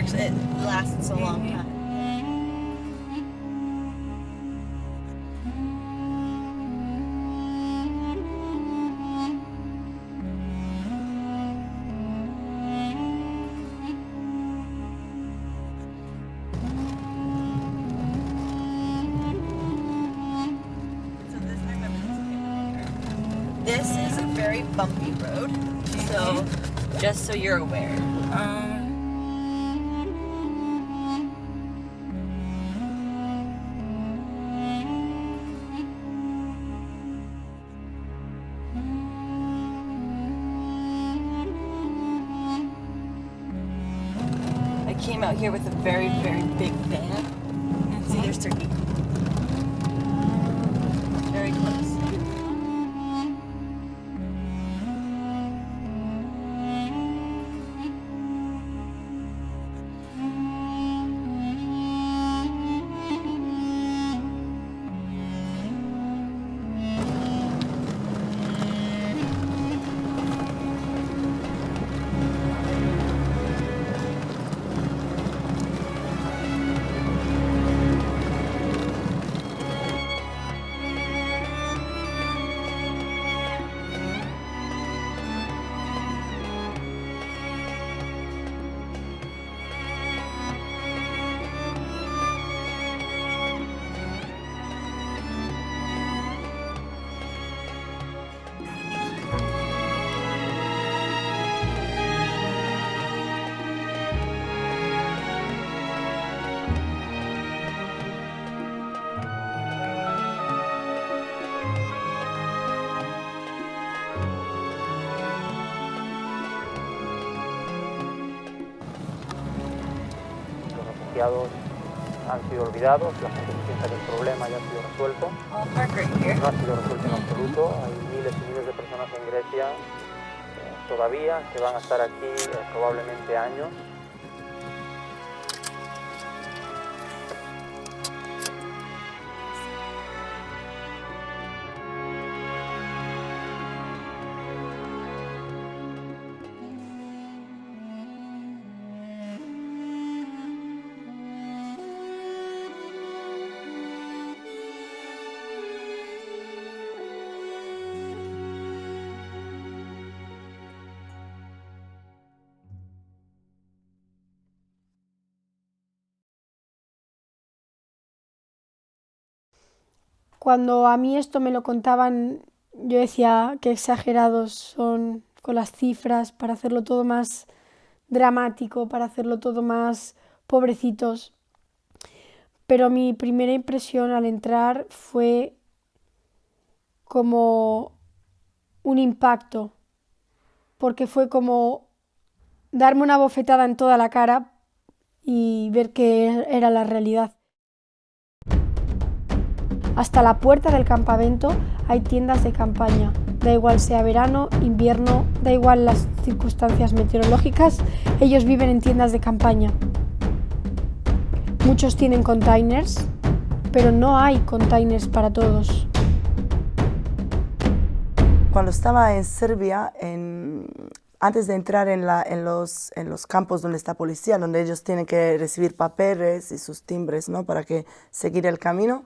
actually, it lasts a long time. This is a very bumpy road, so just so you're aware. I came out here with a very, very big van. See, there's Turkey. Very close. Han sido olvidados, la gente piensa que el problema ya ha sido resuelto. No ha sido resuelto en absoluto. Hay miles y miles de personas en Grecia todavía que van a estar aquí probablemente años. Cuando a mí esto me lo contaban, yo decía qué exagerados son con las cifras para hacerlo todo más dramático, para hacerlo todo más pobrecitos. Pero mi primera impresión al entrar fue como un impacto, porque fue como darme una bofetada en toda la cara y ver que era la realidad. Hasta la puerta del campamento hay tiendas de campaña. Da igual sea verano, invierno, da igual las circunstancias meteorológicas, ellos viven en tiendas de campaña. Muchos tienen containers, pero no hay containers para todos. Cuando estaba en Serbia, antes de entrar en los campos donde está policía, donde ellos tienen que recibir papeles y sus timbres, ¿no?, para seguir el camino,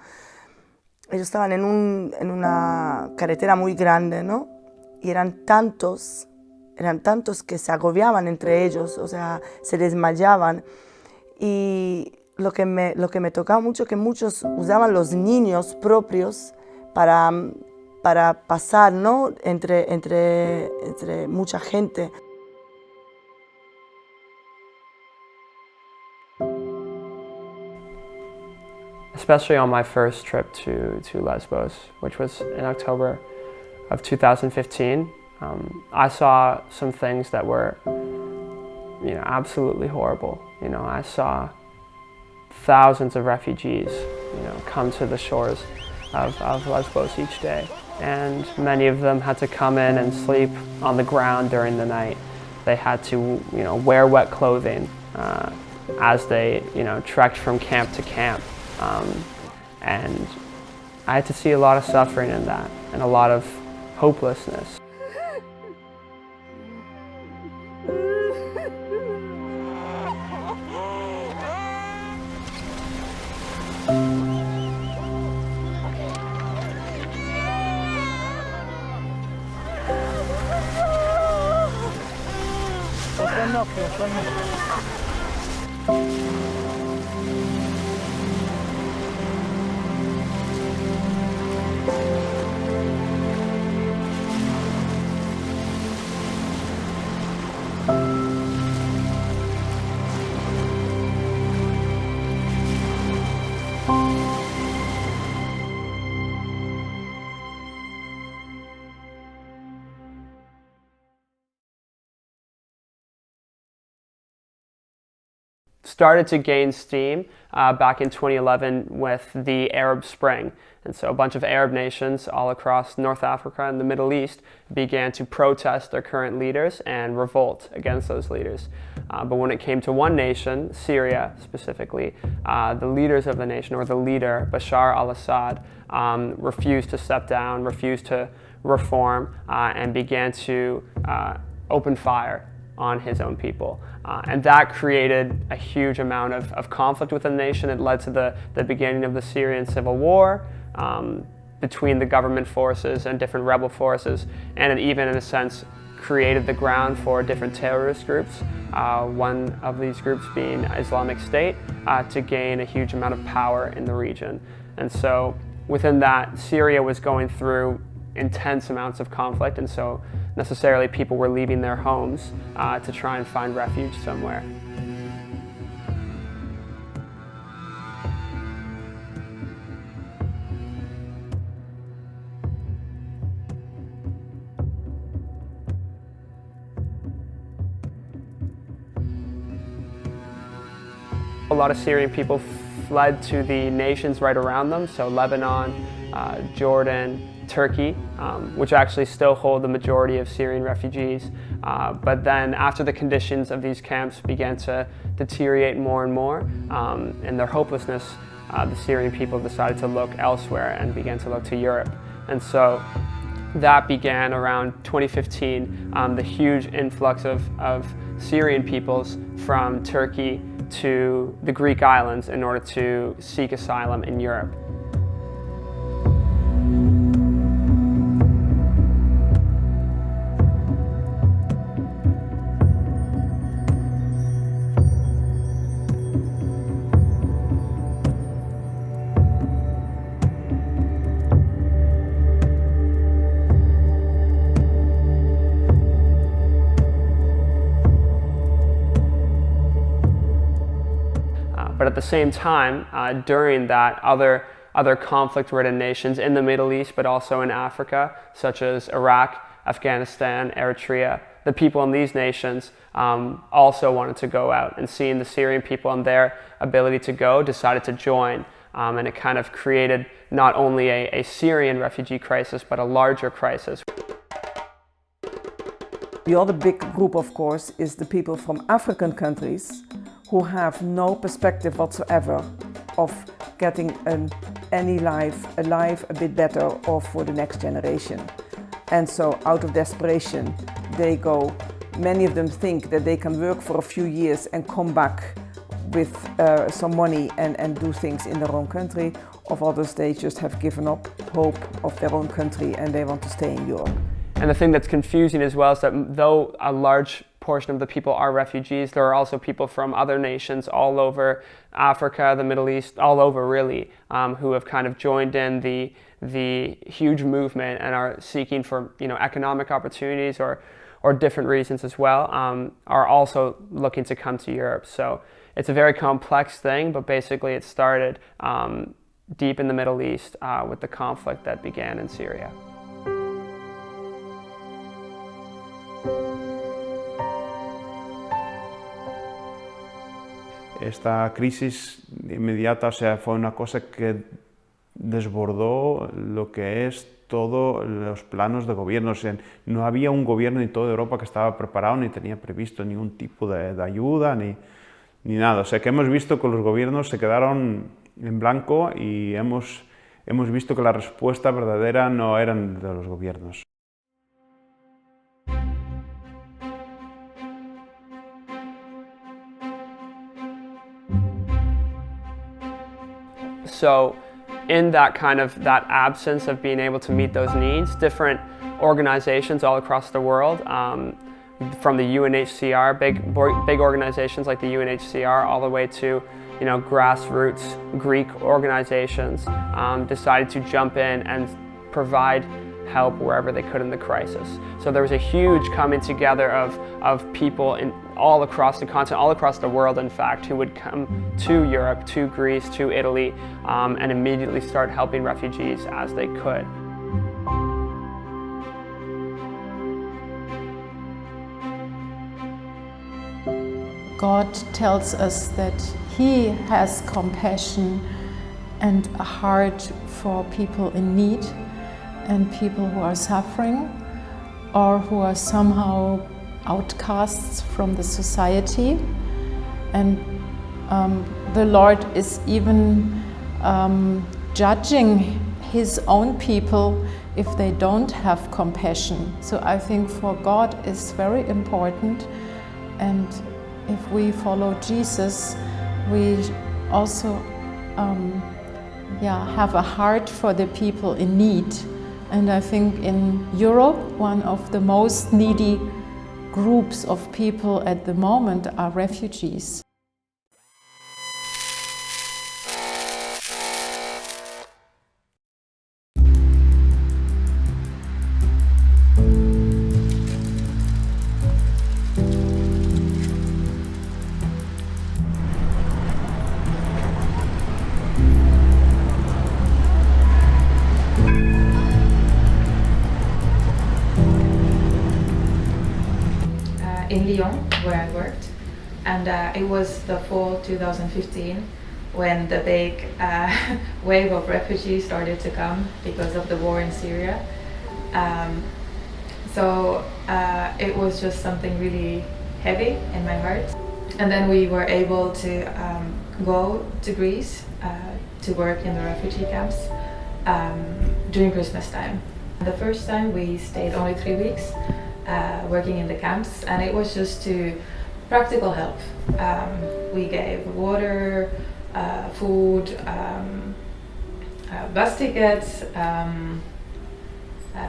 ellos estaban en una carretera muy grande, ¿no?, y eran tantos que se agobiaban entre ellos, o sea, se desmayaban. Y lo que me tocaba mucho, que muchos usaban los niños propios para pasar, ¿no?, entre mucha gente. Especially on my first trip to Lesbos, which was in October of 2015. I saw some things that were, absolutely horrible. I saw thousands of refugees, come to the shores of Lesbos each day. And many of them had to come in and sleep on the ground during the night. They had to, wear wet clothing as they, trekked from camp to camp. And I had to see a lot of suffering in that, and a lot of hopelessness. Started to gain steam back in 2011 with the Arab Spring. And so a bunch of Arab nations all across North Africa and the Middle East began to protest their current leaders and revolt against those leaders. But when it came to one nation, Syria specifically, the leaders of the nation, or the leader, Bashar al-Assad, refused to step down, refused to reform, and began to open fire on his own people. And that created a huge amount of conflict within the nation. It led to the beginning of the Syrian civil war between the government forces and different rebel forces, and it even, in a sense, created the ground for different terrorist groups, one of these groups being Islamic State, to gain a huge amount of power in the region. And so within that, Syria was going through intense amounts of conflict, and so necessarily people were leaving their homes to try and find refuge somewhere. A lot of Syrian people fled to the nations right around them, so Lebanon, Jordan, Turkey, which actually still hold the majority of Syrian refugees. But then after the conditions of these camps began to deteriorate more and more, in their hopelessness, the Syrian people decided to look elsewhere and began to look to Europe. And so that began around 2015, the huge influx of Syrian peoples from Turkey to the Greek islands in order to seek asylum in Europe. But at the same time, during that, other conflict-ridden nations in the Middle East, but also in Africa, such as Iraq, Afghanistan, Eritrea, the people in these nations also wanted to go out, and seeing the Syrian people and their ability to go, decided to join. And it kind of created not only a Syrian refugee crisis, but a larger crisis. The other big group, of course, is the people from African countries who have no perspective whatsoever of getting a life a bit better or for the next generation. And so out of desperation, they go, many of them think that they can work for a few years and come back with some money and do things in their own country. Of others, they just have given up hope of their own country and they want to stay in Europe. And the thing that's confusing as well is that though a large portion of the people are refugees, there are also people from other nations all over Africa, the Middle East, all over really, who have kind of joined in the huge movement and are seeking for economic opportunities or different reasons as well, are also looking to come to Europe. So it's a very complex thing, but basically it started deep in the Middle East with the conflict that began in Syria. Esta crisis inmediata, o sea, fue una cosa que desbordó lo que es todos los planos de gobierno. O sea, no había un gobierno en toda Europa que estaba preparado ni tenía previsto ningún tipo de ayuda ni nada. O sea, que hemos visto que los gobiernos se quedaron en blanco y hemos visto que la respuesta verdadera no eran de los gobiernos. So in that absence of being able to meet those needs, different organizations all across the world from the UNHCR, big organizations like the UNHCR, all the way to grassroots Greek organizations, decided to jump in and provide help wherever they could in the crisis. So there was a huge coming together of people all across the continent, all across the world in fact, who would come to Europe, to Greece, to Italy, and immediately start helping refugees as they could. God tells us that He has compassion and a heart for people in need and people who are suffering or who are somehow outcasts from the society. And the Lord is even judging His own people if they don't have compassion. So I think for God is very important, and if we follow Jesus, we also have a heart for the people in need. And I think in Europe, one of the most needy groups of people at the moment are refugees. In Lyon, where I worked, and it was the fall 2015 when the big wave of refugees started to come because of the war in Syria. So it was just something really heavy in my heart. And then we were able to go to Greece to work in the refugee camps during Christmas time. The first time we stayed only 3 weeks. Working in the camps, and it was just to practical help. We gave water, food, bus tickets,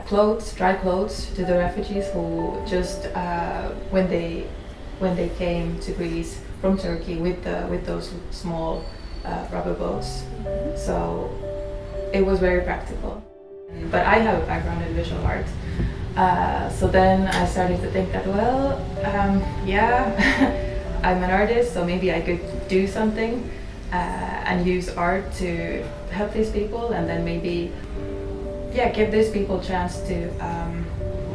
clothes, dry clothes to the refugees who just when they came to Greece from Turkey with those small rubber boats. So it was very practical. But I have a background in visual art. So then I started to think that, well, I'm an artist, so maybe I could do something and use art to help these people, and then maybe, give these people a chance to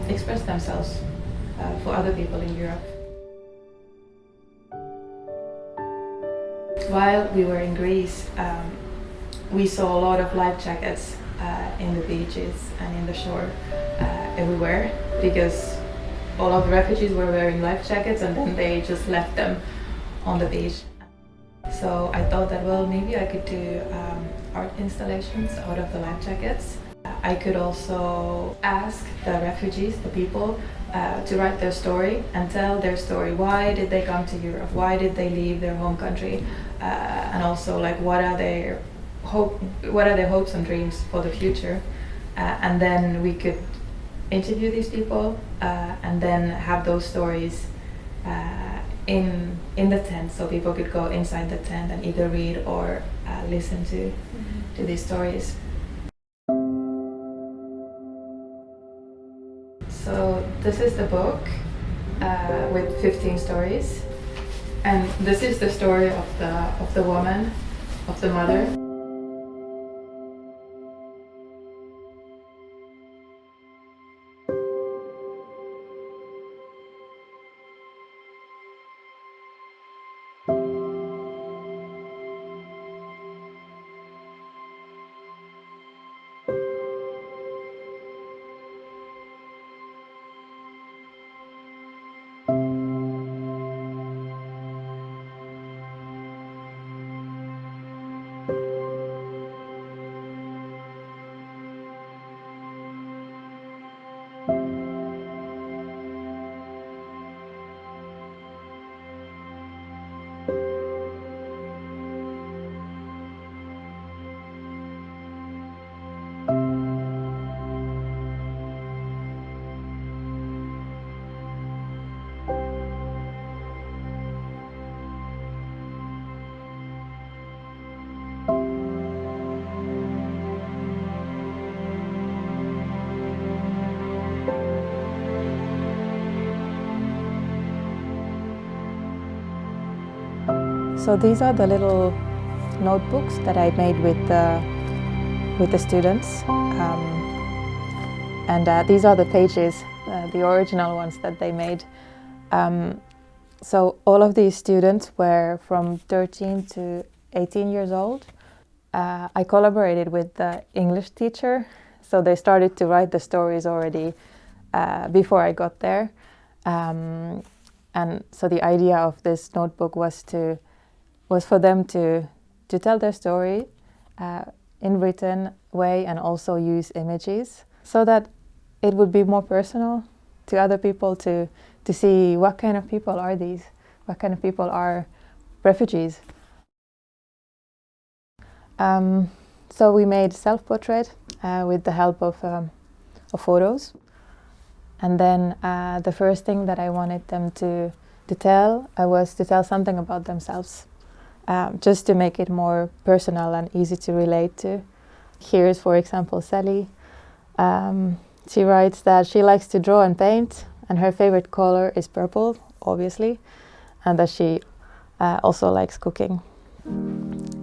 express themselves for other people in Europe. While we were in Greece, we saw a lot of life jackets in the beaches and in the shore everywhere, because all of the refugees were wearing life jackets and then they just left them on the beach. So I thought that, well, maybe I could do art installations out of the life jackets. I could also ask the refugees, the people, to write their story and tell their story. Why did they come to Europe? Why did they leave their home country? And also, like, what are their hopes and dreams for the future? And then we could interview these people and then have those stories in the tent, so people could go inside the tent and either read or listen to these stories. So this is the book with 15 stories, and this is the story of the woman, of the mother. So these are the little notebooks that I made with the students. These are the pages, the original ones that they made. So all of these students were from 13 to 18 years old. I collaborated with the English teacher, so they started to write the stories already before I got there. And so the idea of this notebook was for them to tell their story in written way and also use images so that it would be more personal to other people to see what kind of people are these, what kind of people are refugees. So we made self-portrait with the help of photos. And then the first thing that I wanted them to tell was to tell something about themselves, just to make it more personal and easy to relate to. Here's, for example, Sally. She writes that she likes to draw and paint, and her favorite color is purple, obviously, and that she also likes cooking.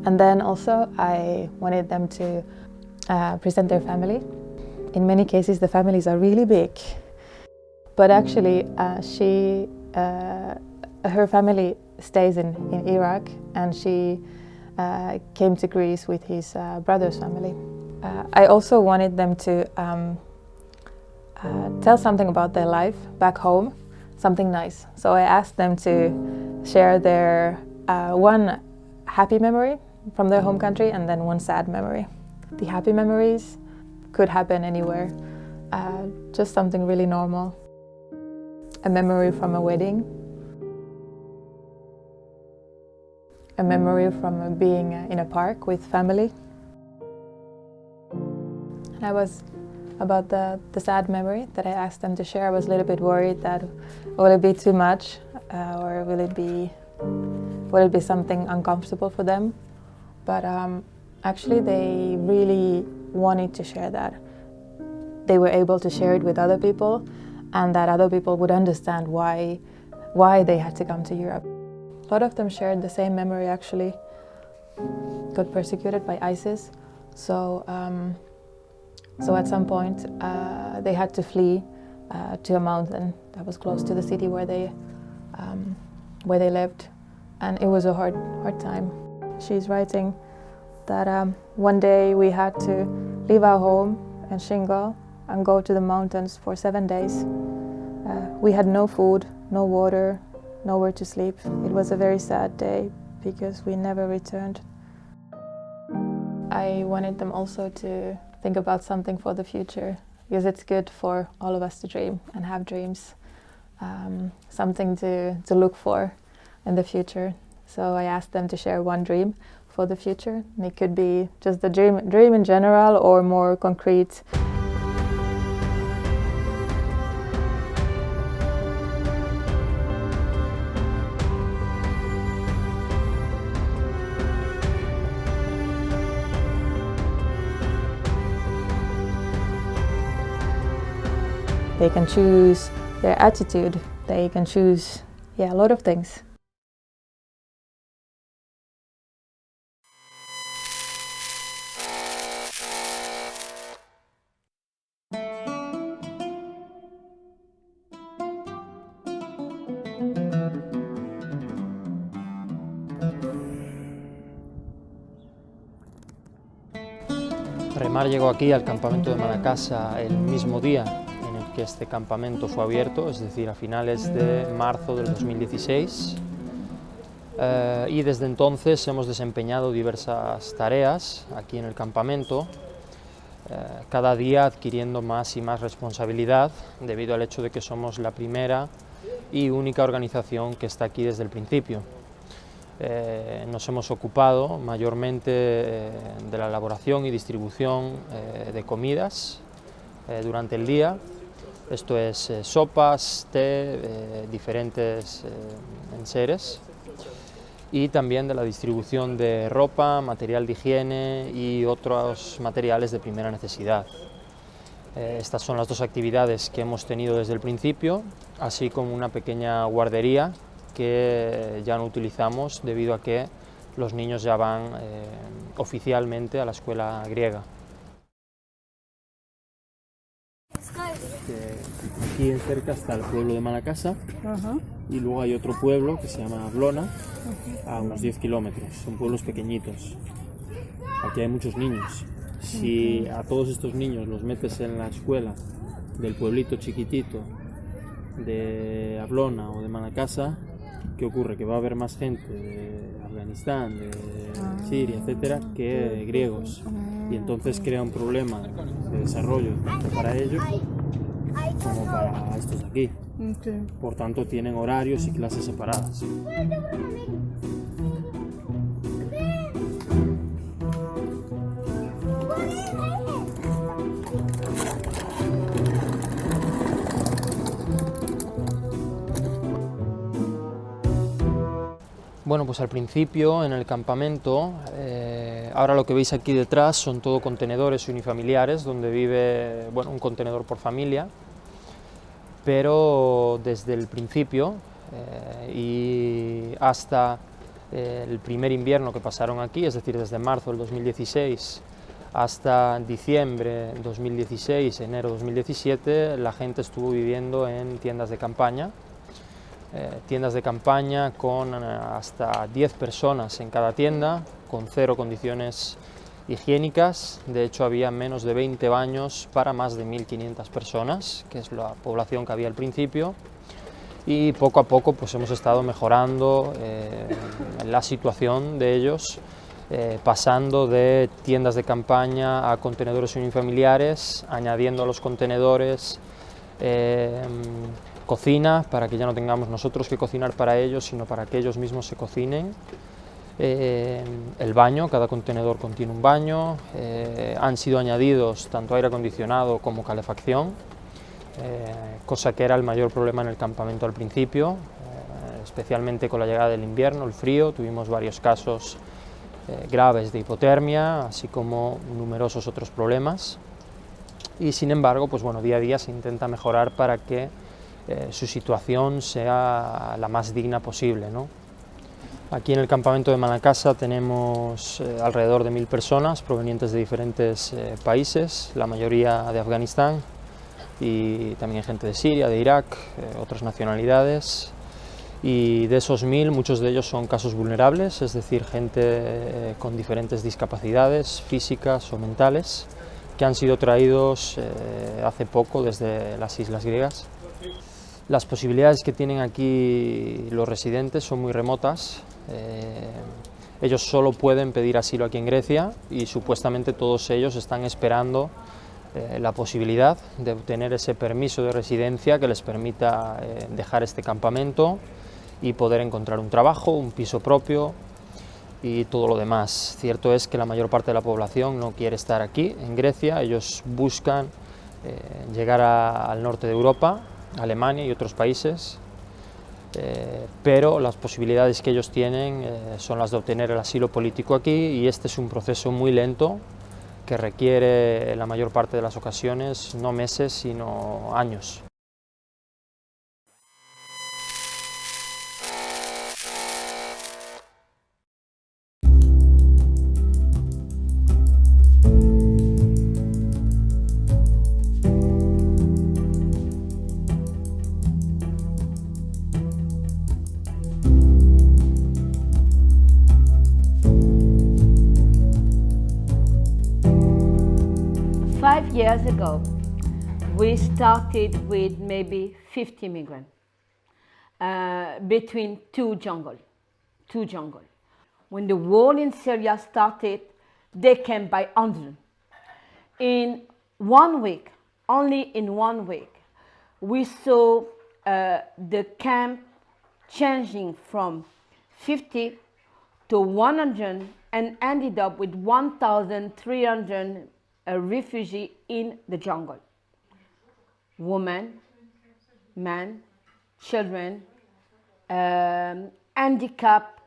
And then also I wanted them to present their family. In many cases the families are really big, but actually her family stays in Iraq, and she came to Greece with his brother's family. I also wanted them to tell something about their life back home, something nice. So I asked them to share their one happy memory from their home country and then one sad memory. The happy memories could happen anywhere, just something really normal. A memory from a wedding, a memory from being in a park with family. And I was, about the sad memory that I asked them to share, I was a little bit worried that will it be too much or will it be something uncomfortable for them? But actually they really wanted to share that. They were able to share it with other people, and that other people would understand why they had to come to Europe. A lot of them shared the same memory actually, got persecuted by ISIS. So at some point they had to flee to a mountain that was close to the city where they lived, and it was a hard time. She's writing that one day we had to leave our home in Shingal and go to the mountains for 7 days. We had no food, no water, nowhere to sleep. It was a very sad day because we never returned. I wanted them also to think about something for the future, because it's good for all of us to dream and have dreams, something to look for in the future. So I asked them to share one dream for the future. And it could be just the dream in general or more concrete. They can choose their attitude, they can choose, a lot of things. Remar llegó aquí al campamento de Madacasa el mismo día en el que este campamento fue abierto, es decir, a finales de marzo del 2016. Y desde entonces hemos desempeñado diversas tareas aquí en el campamento, cada día adquiriendo más y más responsabilidad debido al hecho de que somos la primera y única organización que está aquí desde el principio. Nos hemos ocupado mayormente de la elaboración y distribución de comidas durante el día. Esto es sopas, té, diferentes enseres, y también de la distribución de ropa, material de higiene y otros materiales de primera necesidad. Estas son las dos actividades que hemos tenido desde el principio, así como una pequeña guardería que ya no utilizamos debido a que los niños ya van oficialmente a la escuela griega. Aquí cerca está el pueblo de Manacasa y luego hay otro pueblo que se llama Ablona, a unos 10 kilómetros. Son pueblos pequeñitos. Aquí hay muchos niños. Si a todos estos niños los metes en la escuela del pueblito chiquitito de Ablona o de Manacasa, ¿qué ocurre? Que va a haber más gente de Afganistán, de Siria, etcétera, que griegos. Y entonces crea un problema de desarrollo tanto para ellos como para estos de aquí. Por tanto, tienen horarios y clases separadas. Bueno, pues al principio en el campamento, ahora lo que veis aquí detrás son todo contenedores unifamiliares donde vive, bueno, un contenedor por familia, pero desde el principio y hasta el primer invierno que pasaron aquí, es decir, desde marzo del 2016 hasta diciembre 2016, enero 2017, la gente estuvo viviendo en tiendas de campaña con hasta 10 personas en cada tienda, con 0 condiciones higiénicas. De hecho, había menos de 20 baños para más de 1.500 personas, que es la población que había al principio, y poco a poco pues hemos estado mejorando la situación de ellos, pasando de tiendas de campaña a contenedores unifamiliares, añadiendo a los contenedores cocina, para que ya no tengamos nosotros que cocinar para ellos, sino para que ellos mismos se cocinen. El baño, cada contenedor contiene un baño, han sido añadidos tanto aire acondicionado como calefacción, cosa que era el mayor problema en el campamento al principio, especialmente con la llegada del invierno, el frío. Tuvimos varios casos graves de hipotermia, así como numerosos otros problemas, y sin embargo, pues bueno, día a día se intenta mejorar para que su situación sea la más digna posible, ¿no? Aquí en el campamento de Manacasa tenemos alrededor de 1000 personas provenientes de diferentes países, la mayoría de Afganistán y también gente de Siria, de Irak, otras nacionalidades. Y de esos 1000, muchos de ellos son casos vulnerables, es decir, gente con diferentes discapacidades físicas o mentales, que han sido traídos hace poco desde las islas griegas. Las posibilidades que tienen aquí los residentes son muy remotas. Ellos solo pueden pedir asilo aquí en Grecia y supuestamente todos ellos están esperando la posibilidad de obtener ese permiso de residencia que les permita dejar este campamento y poder encontrar un trabajo, un piso propio y todo lo demás. Cierto es que la mayor parte de la población no quiere estar aquí en Grecia, ellos buscan llegar al norte de Europa, Alemania y otros países, pero las posibilidades que ellos tienen son las de obtener el asilo político aquí, y este es un proceso muy lento que requiere en la mayor parte de las ocasiones no meses sino años. Years ago, we started with maybe 50 immigrants between two jungles. When the war in Syria started, they came by hundreds. In 1 week, only in 1 week, we saw the camp changing from 50 to 100 and ended up with 1,300 refugees in the jungle. Women, men, children, handicapped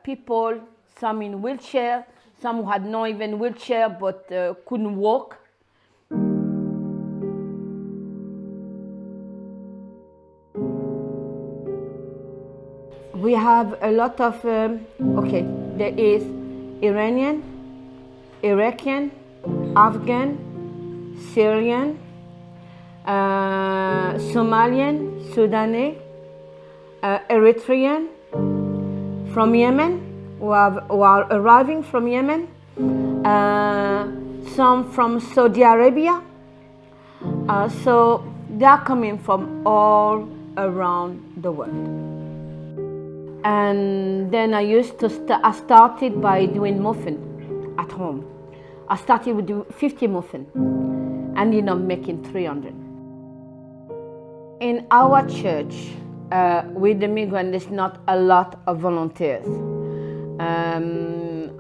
people, some in wheelchair, some who had not even wheelchair but couldn't walk. we have a lot of, okay, there is Iranian, Iraqi, Afghan, Syrian, Somalian, Sudanese, Eritrean, from Yemen, who are arriving from Yemen, some from Saudi Arabia. So they are coming from all around the world. And then I started by doing muffin at home. I started with 50 muffin, ended up making 300. In our church, with the migrant, there's not a lot of volunteers.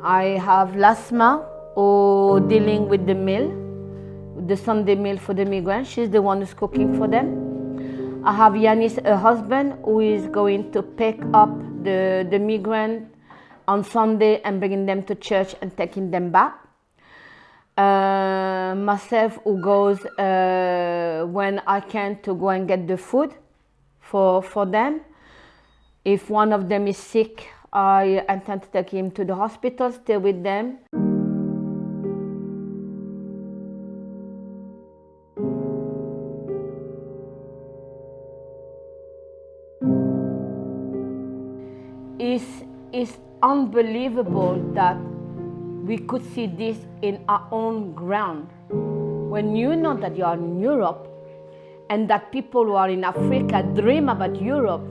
I have Lasma, who dealing with the meal, the Sunday meal for the migrants. She's the one who's cooking for them. I have Yanis, her husband, who is going to pick up the migrant on Sunday and bringing them to church and taking them back. Myself, who goes when I can to go and get the food for them. If one of them is sick, I intend to take him to the hospital, stay with them. It's unbelievable that we could see this in our own ground. When you know that you are in Europe and that people who are in Africa dream about Europe,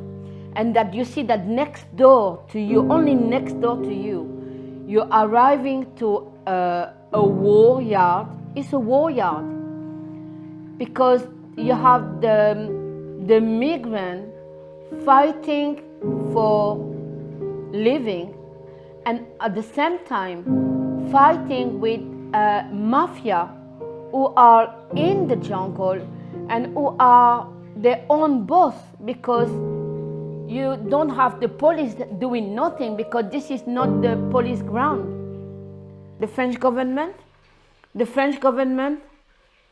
and that you see that next door to you, only next door to you, you're arriving to a war yard. It's a war yard because you have the migrant fighting for living, and at the same time fighting with mafia who are in the jungle and who are their own boss, because you don't have the police doing nothing, because this is not the police ground. The French government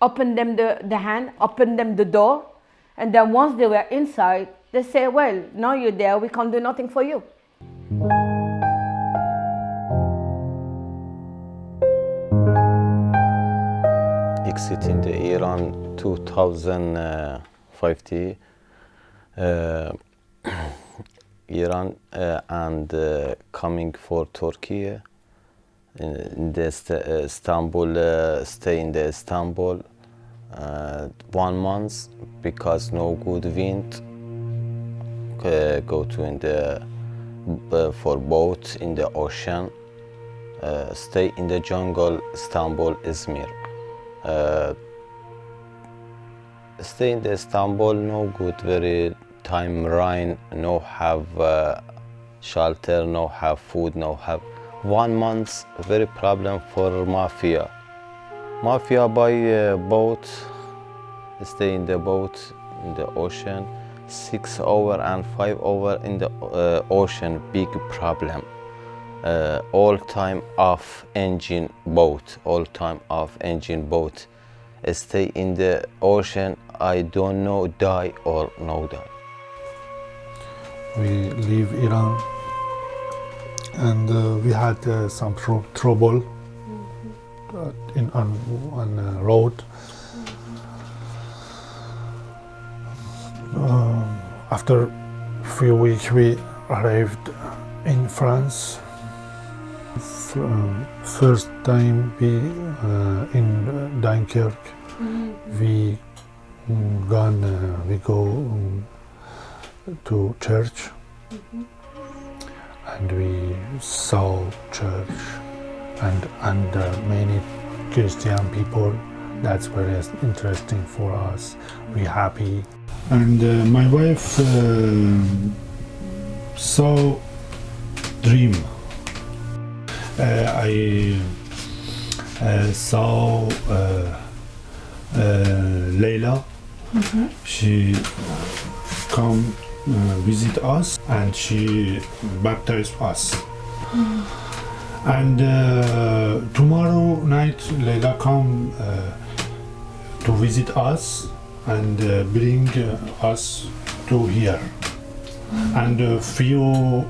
opened them the hand, opened them the door, and then once they were inside, they say, well, now you're there, we can't do nothing for you. Exiting the Iran 2050, Iran and coming for Turkey. In the Istanbul, stay in the Istanbul 1 month because no good wind. Go to in the for boat in the ocean. Stay in the jungle, Istanbul, Izmir. Stay in the Istanbul, no good, very time rain, no have shelter, no have food, no have 1 month, very problem for mafia. Mafia buy boat, stay in the boat in the ocean, 6 hours and 5 hours in the ocean, big problem. All time off engine boat, all time off engine boat. Stay in the ocean, I don't know die or no die. We leave Iran and we had some trouble on road. After a few weeks we arrived in France. First time we in Dunkirk, we go to church, and we saw church and many Christian people. That's very interesting for us. We happy, and my wife saw dream. I saw Leila. She come visit us and she baptized us. And tomorrow night Leila come to visit us and bring us to here. And I think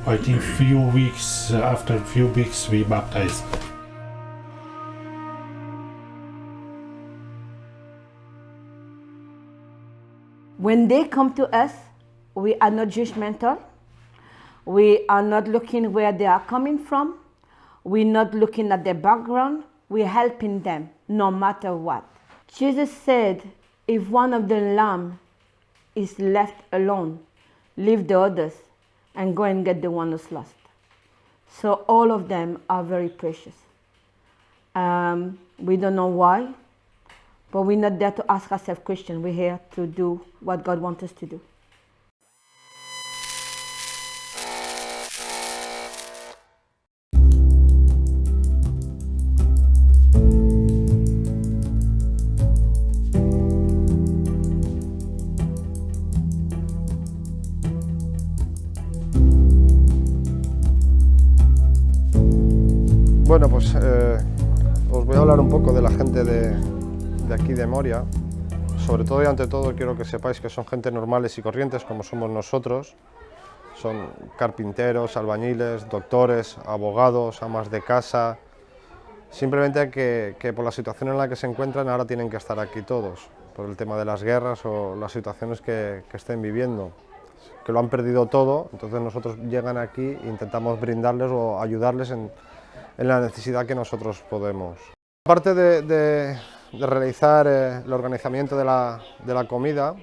after few weeks we baptized. When they come to us, we are not judgmental. We are not looking where they are coming from. We're not looking at their background. We're helping them no matter what. Jesus said, if one of the lamb is left alone, leave the others and go and get the one who's lost. So all of them are very precious. We don't know why, but we're not there to ask ourselves questions. We're here to do what God wants us to do. Bueno, pues os voy a hablar un poco de la gente de aquí de Moria. Sobre todo y ante todo quiero que sepáis que son gente normales y corrientes como somos nosotros. Son carpinteros, albañiles, doctores, abogados, amas de casa. Simplemente que por la situación en la que se encuentran ahora tienen que estar aquí todos, por el tema de las guerras o las situaciones que estén viviendo, que lo han perdido todo. Entonces nosotros llegan aquí e intentamos brindarles o ayudarles en la necesidad que nosotros podemos. Aparte de realizar el organizamiento de la comida,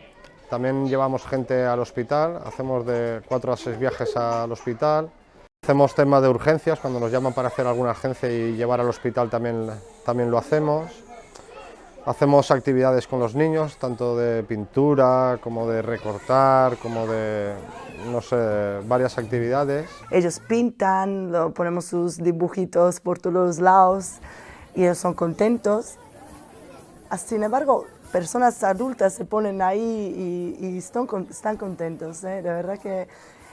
también llevamos gente al hospital, hacemos de 4 a 6 viajes al hospital. Hacemos tema de urgencias, cuando nos llaman para hacer alguna urgencia y llevar al hospital también lo hacemos. Hacemos actividades con los niños, tanto de pintura, como de recortar, como de, no sé, varias actividades. Ellos pintan, ponemos sus dibujitos por todos los lados y ellos son contentos. Sin embargo, personas adultas se ponen ahí y están contentos. De verdad que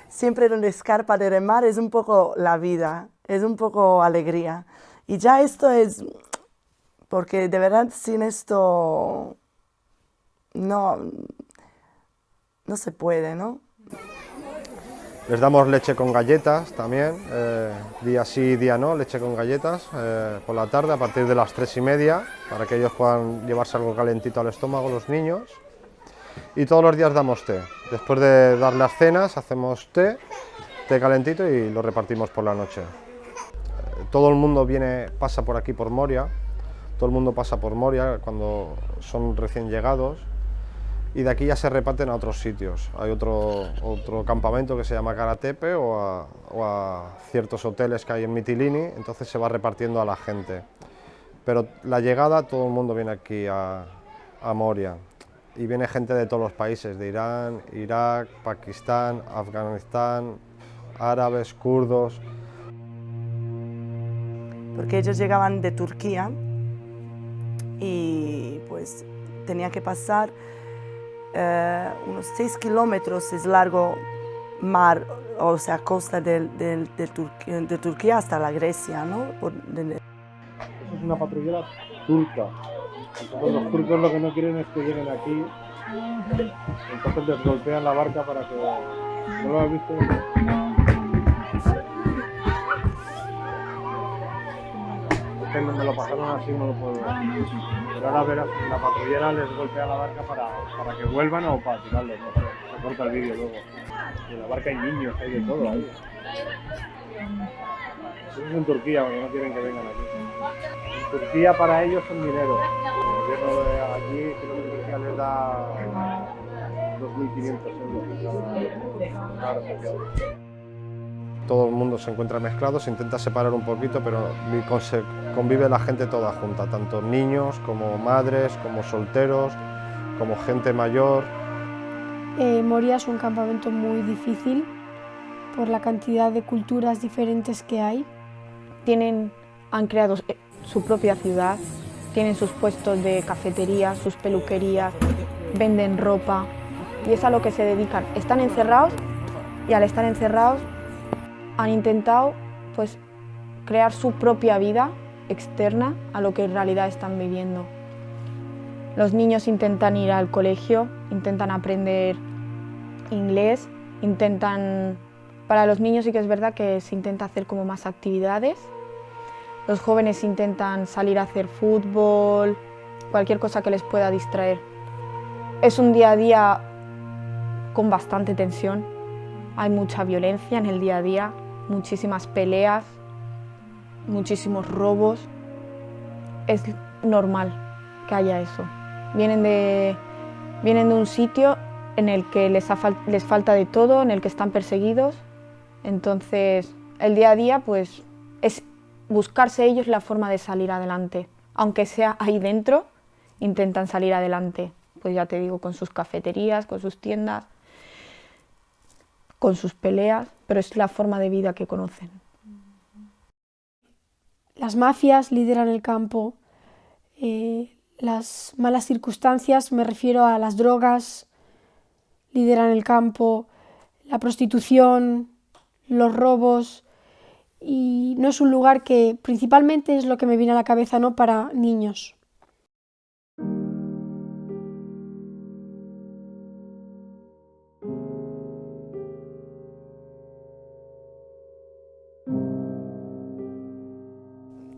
siempre donde escarpa de remar es un poco la vida, es un poco alegría. Y ya esto es... Porque de verdad sin esto no se puede, ¿no? Les damos leche con galletas también, día sí, día no, leche con galletas por la tarde a partir de las 3:30 para que ellos puedan llevarse algo calentito al estómago, los niños. Y todos los días damos té. Después de dar las cenas hacemos té calentito y lo repartimos por la noche. Todo el mundo pasa por aquí por Moria. Todo el mundo pasa por Moria cuando son recién llegados y de aquí ya se reparten a otros sitios. Hay otro campamento que se llama Karatepe o a ciertos hoteles que hay en Mitilini, entonces se va repartiendo a la gente. Pero la llegada, todo el mundo viene aquí a Moria y viene gente de todos los países, de Irán, Irak, Pakistán, Afganistán, árabes, kurdos. Porque ellos llegaban de Turquía y pues tenía que pasar unos 6 kilómetros, es largo mar, o sea, costa de Turquía hasta la Grecia, ¿no? Eso es una patrullera turca. Entonces los turcos lo que no quieren es que lleguen aquí, entonces les golpean la barca para que... ¿No lo has visto? Que me lo pasaron así, no lo puedo ver. Pero ahora verás, la patrullera les golpea la barca para que vuelvan o para tirarlos, no sé, se corta el vídeo luego. Y en la barca hay niños, hay de todo ahí. Eso es en Turquía, porque no quieren que vengan aquí. En Turquía para ellos son dinero. El gobierno de allí, creo que Turquía les da 2.500 euros cada refugiado. Todo el mundo se encuentra mezclado, se intenta separar un poquito, pero convive la gente toda junta, tanto niños como madres, como solteros, como gente mayor. Moria es un campamento muy difícil por la cantidad de culturas diferentes que hay. Han creado su propia ciudad, tienen sus puestos de cafetería, sus peluquerías, venden ropa y es a lo que se dedican. Están encerrados y al estar encerrados han intentado pues, crear su propia vida externa a lo que en realidad están viviendo. Los niños intentan ir al colegio, intentan aprender inglés, Intentan, para los niños sí que es verdad que se intenta hacer como más actividades. Los jóvenes intentan salir a hacer fútbol, cualquier cosa que les pueda distraer. Es un día a día con bastante tensión. Hay mucha violencia en el día a día, muchísimas peleas, muchísimos robos. Es normal que haya eso. Vienen de un sitio en el que les falta de todo, en el que están perseguidos. Entonces, el día a día pues, es buscarse ellos la forma de salir adelante. Aunque sea ahí dentro, intentan salir adelante. Pues ya te digo, con sus cafeterías, con sus tiendas, con sus peleas, pero es la forma de vida que conocen. Las mafias lideran el campo, las malas circunstancias, me refiero a las drogas, lideran el campo, la prostitución, los robos, y no es un lugar que principalmente es lo que me viene a la cabeza, ¿no?, para niños.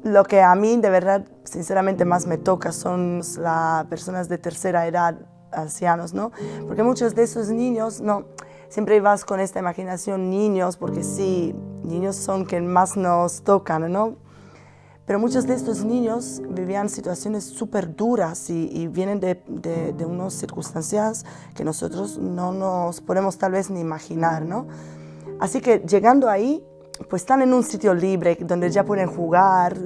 Lo que a mí de verdad, sinceramente, más me toca son las personas de tercera edad, ancianos, ¿no? Porque muchos de esos niños, no, siempre vas con esta imaginación, niños, porque sí, niños son quien más nos tocan, ¿no? Pero muchos de estos niños vivían situaciones súper duras y vienen de unas circunstancias que nosotros no nos podemos tal vez ni imaginar, ¿no? Así que llegando ahí, pues están en un sitio libre donde ya pueden jugar,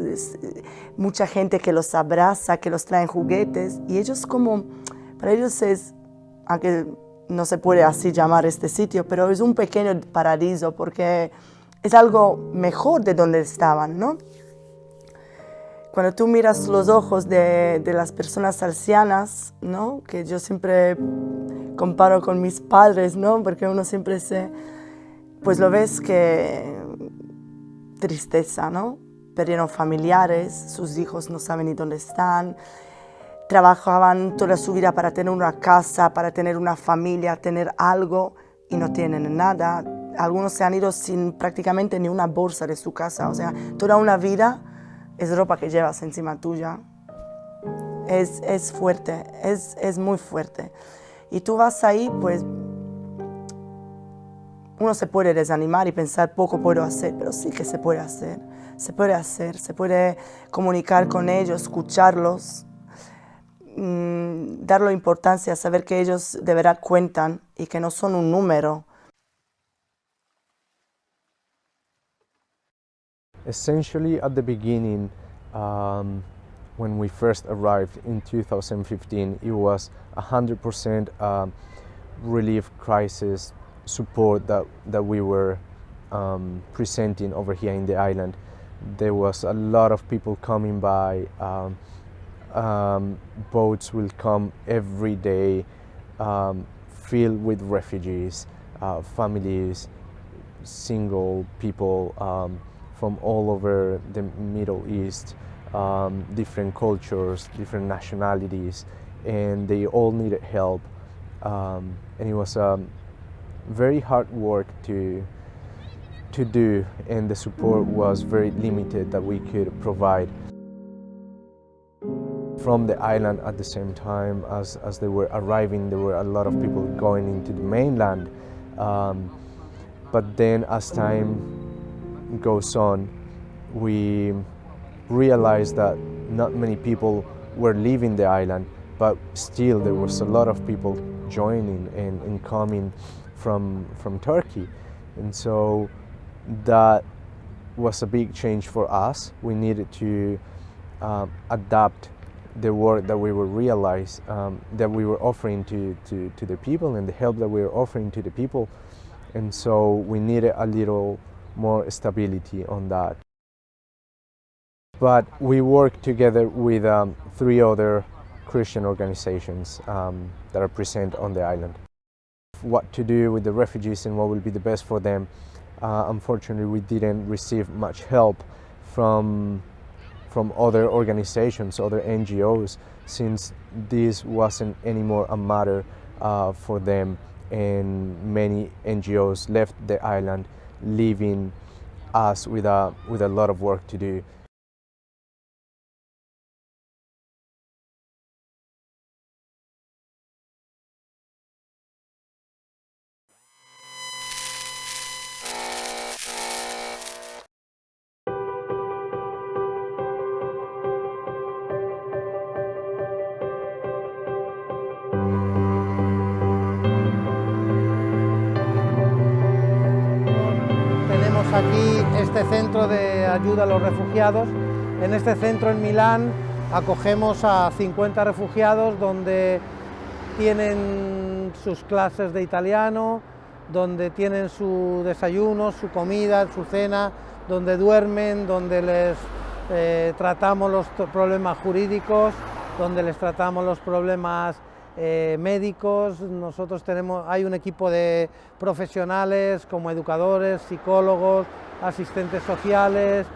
mucha gente que los abraza, que los traen juguetes, y ellos como, para ellos es, aunque no se puede así llamar este sitio, pero es un pequeño paraíso porque es algo mejor de donde estaban, ¿no? Cuando tú miras los ojos de las personas ancianas, ¿no?, que yo siempre comparo con mis padres, ¿no?, porque uno siempre pues lo ves que tristeza, ¿no? Perdieron familiares, sus hijos no saben ni dónde están, trabajaban toda su vida para tener una casa, para tener una familia, tener algo, y no tienen nada. Algunos se han ido sin prácticamente ni una bolsa de su casa, o sea, toda una vida es ropa que llevas encima tuya. Es fuerte, es muy fuerte. Y tú vas ahí, pues, uno se puede desanimar y pensar, poco puedo hacer, pero sí que se puede hacer. Se puede comunicar con ellos, escucharlos, darle importancia, saber que ellos de verdad cuentan y que no son un número. Essentially, at the beginning, when we first arrived in 2015, it was 100% relief crisis support that we were presenting over here in the island. There was a lot of people coming by. Boats will come every day, filled with refugees, families, single people from all over the Middle East, different cultures, different nationalities, and they all needed help. And it was very hard work to do, and the support was very limited that we could provide. From the island at the same time as they were arriving, there were a lot of people going into the mainland. But then as time goes on, we realized that not many people were leaving the island, but still there was a lot of people joining and coming from Turkey. And so that was a big change for us. We needed to adapt the work that we were that we were offering to the people and the help that we were offering to the people. And so we needed a little more stability on that. But we worked together with 3 other Christian organizations that are present on the island. What to do with the refugees and what will be the best for them. Unfortunately, we didn't receive much help from other organizations, other NGOs, since this wasn't anymore a matter for them and many NGOs left the island, leaving us with a lot of work to do. Tenemos aquí este centro de ayuda a los refugiados. En este centro en Milán acogemos a 50 refugiados donde tienen sus clases de italiano, donde tienen su desayuno, su comida, su cena, donde duermen, donde les tratamos los problemas jurídicos, donde les tratamos los problemas médicos. Nosotros hay un equipo de profesionales como educadores, psicólogos, asistentes sociales,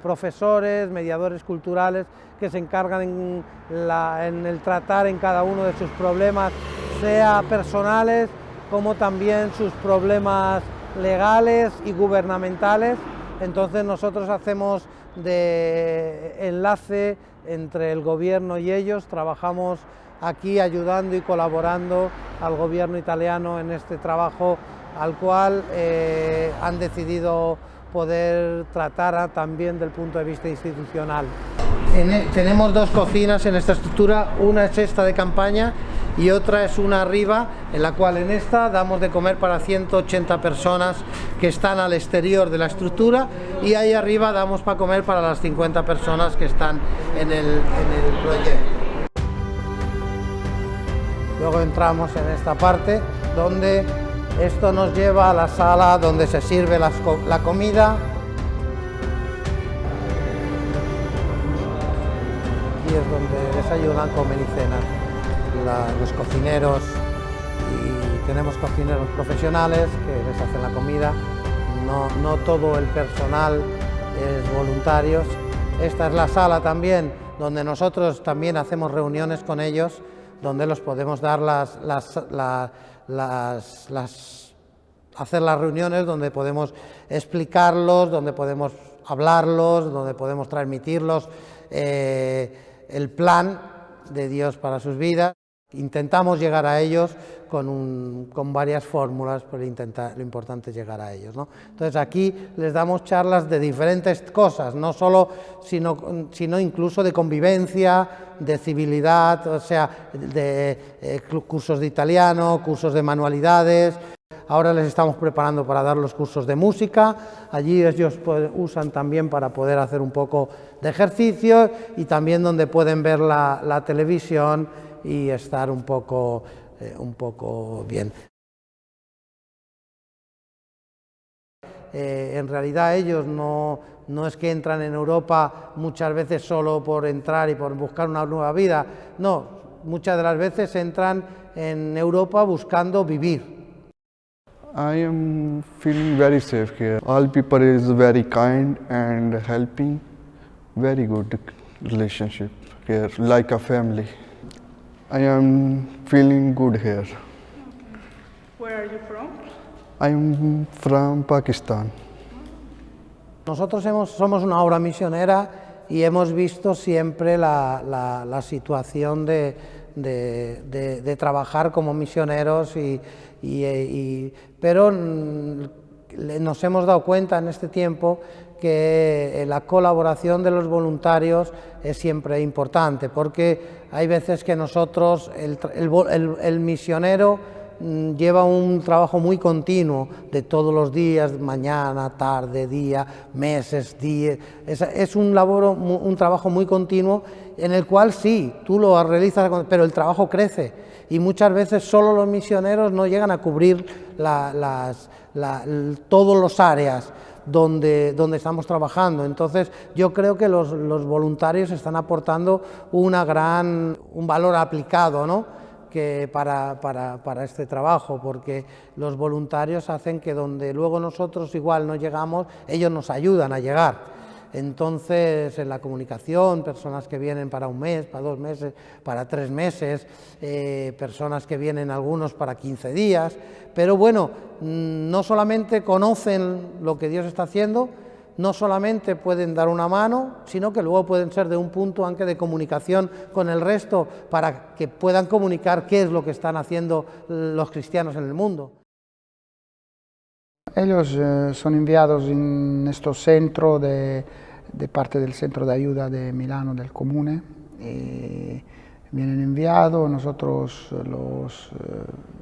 profesores, mediadores culturales que se encargan en el tratar en cada uno de sus problemas, sea personales como también sus problemas legales y gubernamentales. Entonces nosotros hacemos de enlace entre el gobierno y ellos, trabajamos aquí ayudando y colaborando al gobierno italiano en este trabajo al cual han decidido poder tratar también del punto de vista institucional. Tenemos dos cocinas en esta estructura, una es esta de campaña y otra es una arriba, en la cual en esta damos de comer para 180 personas que están al exterior de la estructura, y ahí arriba damos para comer para las 50 personas que están en el proyecto. Luego entramos en esta parte donde esto nos lleva a la sala donde se sirve la comida. Aquí es donde desayunan, comen y cenan los cocineros, y tenemos cocineros profesionales que les hacen la comida. No todo el personal es voluntarios. Esta es la sala también donde nosotros también hacemos reuniones con ellos, donde los podemos dar hacer las reuniones, donde podemos explicarlos, donde podemos hablarlos, donde podemos transmitirlos el plan de Dios para sus vidas. Intentamos llegar a ellos con varias fórmulas, pero lo importante es llegar a ellos, ¿no? Entonces aquí les damos charlas de diferentes cosas, no solo, sino incluso de convivencia, de civilidad, o sea, de cursos de italiano, cursos de manualidades. Ahora les estamos preparando para dar los cursos de música. Allí ellos usan también para poder hacer un poco de ejercicio, y también donde pueden ver la televisión y estar un poco bien. En realidad ellos no es que entran en Europa muchas veces solo por entrar y por buscar una nueva vida, no, muchas de las veces entran en Europa buscando vivir. I am feeling very safe here. All people is very kind and helping. Very good relationship here, like a family. I am feeling good here. Where are you from? I am from Pakistan. Nosotros somos una obra misionera y hemos visto siempre la situación de trabajar como misioneros, pero nos hemos dado cuenta en este tiempo que la colaboración de los voluntarios es siempre importante, porque hay veces que nosotros, el misionero lleva un trabajo muy continuo de todos los días, mañana, tarde, día, meses, días. Es un trabajo muy continuo en el cual sí, tú lo realizas, pero el trabajo crece, y muchas veces solo los misioneros no llegan a cubrir todas las áreas donde estamos trabajando. Entonces yo creo que los voluntarios están aportando un valor aplicado, ¿no?, que para este trabajo, porque los voluntarios hacen que donde luego nosotros igual no llegamos, ellos nos ayudan a llegar. Entonces, en la comunicación, personas que vienen para un mes, para 2 meses, para 3 meses, personas que vienen algunos para 15 días, pero bueno, no solamente conocen lo que Dios está haciendo, no solamente pueden dar una mano, sino que luego pueden ser de un punto anche de comunicación con el resto para que puedan comunicar qué es lo que están haciendo los cristianos en el mundo. Ellos son enviados en este centro de parte del centro de ayuda de Milano, del comune. Vienen enviados, nosotros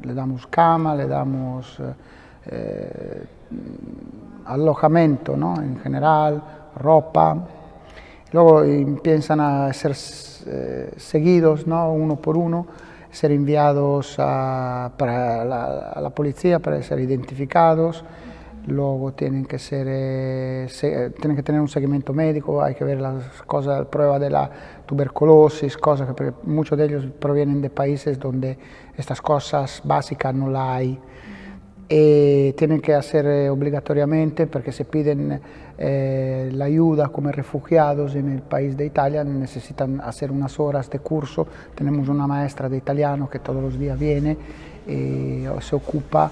le damos cama, le damos alojamiento, ¿no? En general, ropa. Luego empiezan a ser seguidos, ¿no? Uno por uno, ser enviados para la policía para ser identificados. Luego tienen que tener un seguimiento médico, hay que ver las cosas, prueba de la tuberculosis, cosas que porque muchos de ellos provienen de países donde estas cosas básicas no las hay. Tienen que hacer obligatoriamente porque se piden la ayuda como refugiados en el país de Italia, necesitan hacer unas horas de curso. Tenemos una maestra de italiano que todos los días viene y se ocupa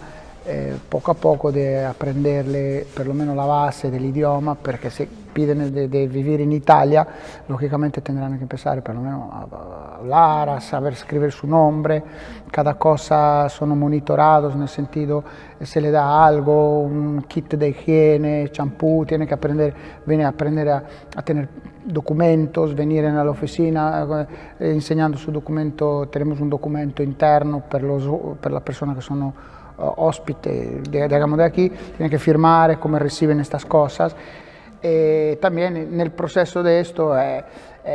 poco a poco de aprenderle por lo menos la base del idioma, porque si piden de vivir en Italia, lógicamente tendrán que empezar por lo menos a hablar, a saber escribir su nombre. Cada cosa son monitorados en el sentido, se le da algo, un kit de higiene, champú, tienen que aprender a tener documentos, venir a la oficina enseñando su documento. Tenemos un documento interno per las personas que son ospite, digamos, de aquí, tienen que firmar cómo reciben estas cosas. También en el proceso de esto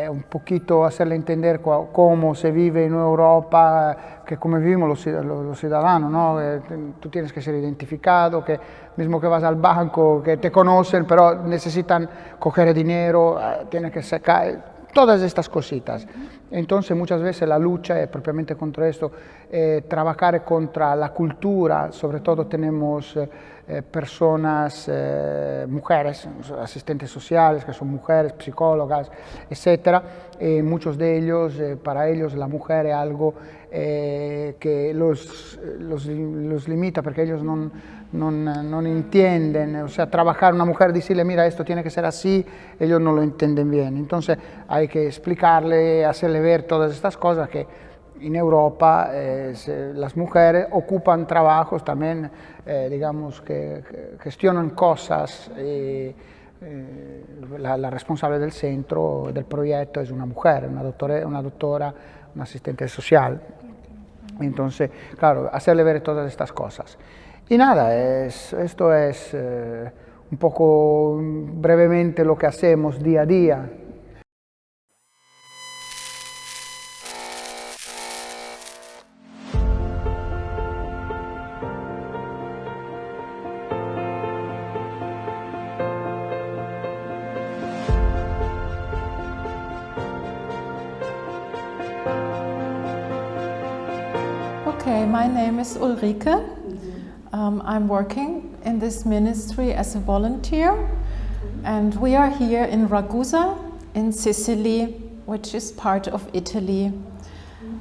un poquito hacerle entender cómo se vive en Europa, que cómo vivimos los ciudadanos, ¿no? Tú tienes que ser identificado, que mismo que vas al banco, que te conocen, pero necesitan coger dinero, tienes que sacar todas estas cositas. Entonces muchas veces la lucha es propiamente contra esto, trabajar contra la cultura. Sobre todo tenemos personas, mujeres, asistentes sociales que son mujeres, psicólogas, etc. Muchos de ellos, para ellos la mujer es algo que los limita, porque ellos no entienden. O sea, trabajar una mujer, decirle, mira, esto tiene que ser así, ellos no lo entienden bien. Entonces hay que explicarle, hacerle ver todas estas cosas, que en Europa las mujeres ocupan trabajos también, digamos, que gestionan cosas. La responsable del centro, del proyecto, es una mujer, una doctora, una asistente social. Entonces, claro, hacerle ver todas estas cosas. Y nada, esto es un poco brevemente lo que hacemos día a día. Okay, my name is Ulrike. I'm working in this ministry as a volunteer, and we are here in Ragusa in Sicily, which is part of Italy.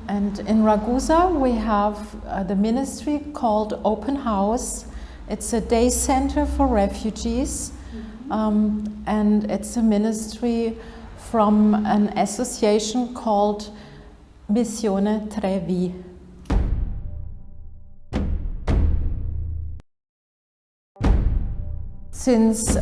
And in Ragusa we have the ministry called Open House. It's a day center for refugees, and it's a ministry from an association called Missione Trevi. Since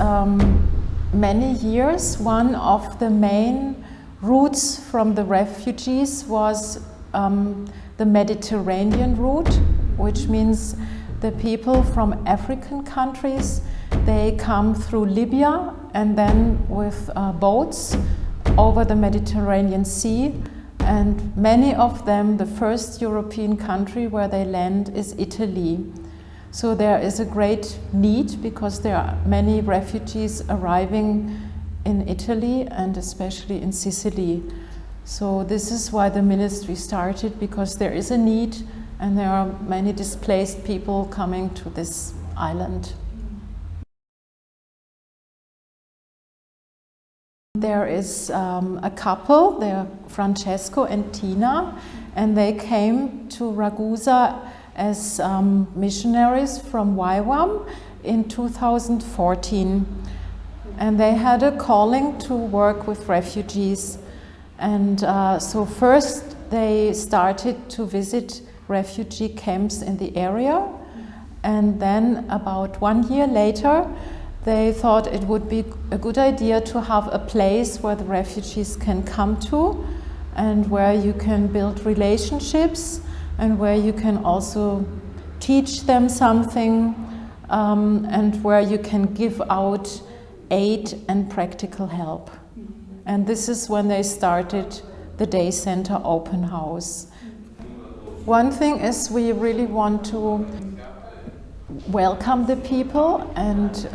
many years, one of the main routes from the refugees was the Mediterranean route, which means the people from African countries, they come through Libya and then with boats over the Mediterranean Sea, and many of them, the first European country where they land is Italy. So there is a great need because there are many refugees arriving in Italy and especially in Sicily. So this is why the ministry started, because there is a need and there are many displaced people coming to this island. There is a couple, they're Francesco and Tina, and they came to Ragusa as missionaries from YWAM in 2014. And they had a calling to work with refugees. And so first they started to visit refugee camps in the area. And then about 1 year later, they thought it would be a good idea to have a place where the refugees can come to and where you can build relationships and where you can also teach them something and where you can give out aid and practical help. And this is when they started the Day Center Open House. One thing is we really want to welcome the people and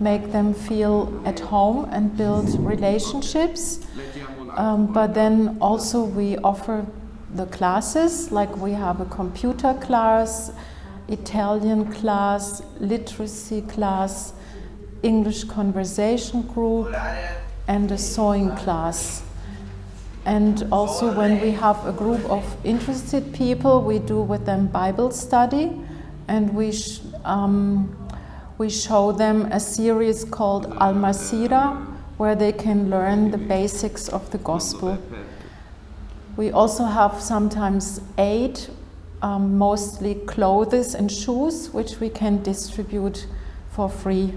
make them feel at home and build relationships. But then also we offer the classes, like we have a computer class, Italian class, literacy class, English conversation group, and a sewing class. And also when we have a group of interested people, we do with them Bible study, and we show them a series called Al-Masira, where they can learn the basics of the gospel. We also have sometimes aid, mostly clothes and shoes, which we can distribute for free.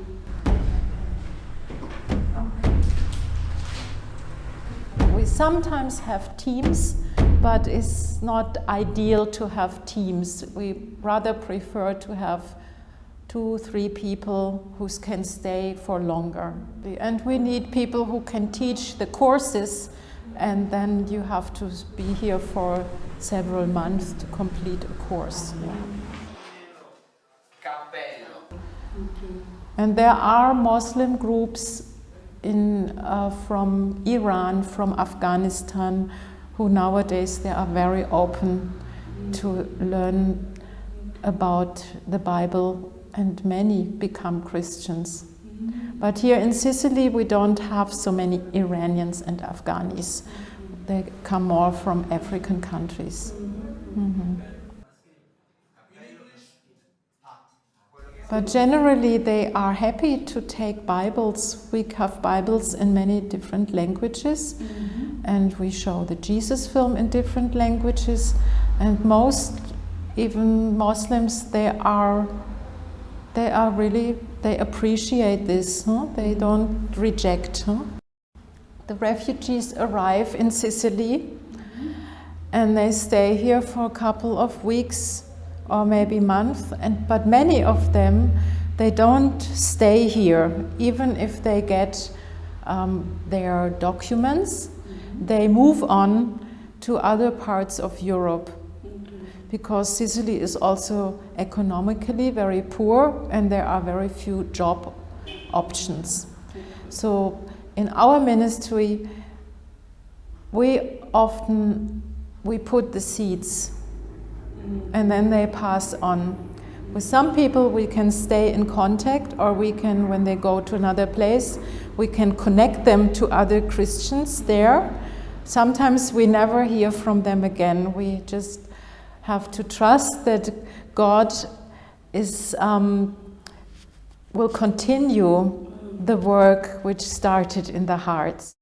We sometimes have teams, but it's not ideal to have teams. We rather prefer to have 2-3 people who can stay for longer. And we need people who can teach the courses, and then you have to be here for several months to complete a course. And there are Muslim groups from Iran, from Afghanistan, who nowadays they are very open to learn about the Bible, and many become Christians. But here in Sicily we don't have so many Iranians and Afghanis. They come more from African countries. But generally they are happy to take Bibles. We have Bibles in many different languages, and we show the Jesus film in different languages, and most, even Muslims, they appreciate this, they don't reject. The refugees arrive in Sicily and they stay here for a couple of weeks or maybe months, but many of them, they don't stay here. Even if they get their documents, they move on to other parts of Europe, because Sicily is also economically very poor and there are very few job options. So in our ministry, we put the seeds and then they pass on. With some people we can stay in contact, or we can, when they go to another place, we can connect them to other Christians there. Sometimes we never hear from them again. We just have to trust that God will continue the work which started in the hearts.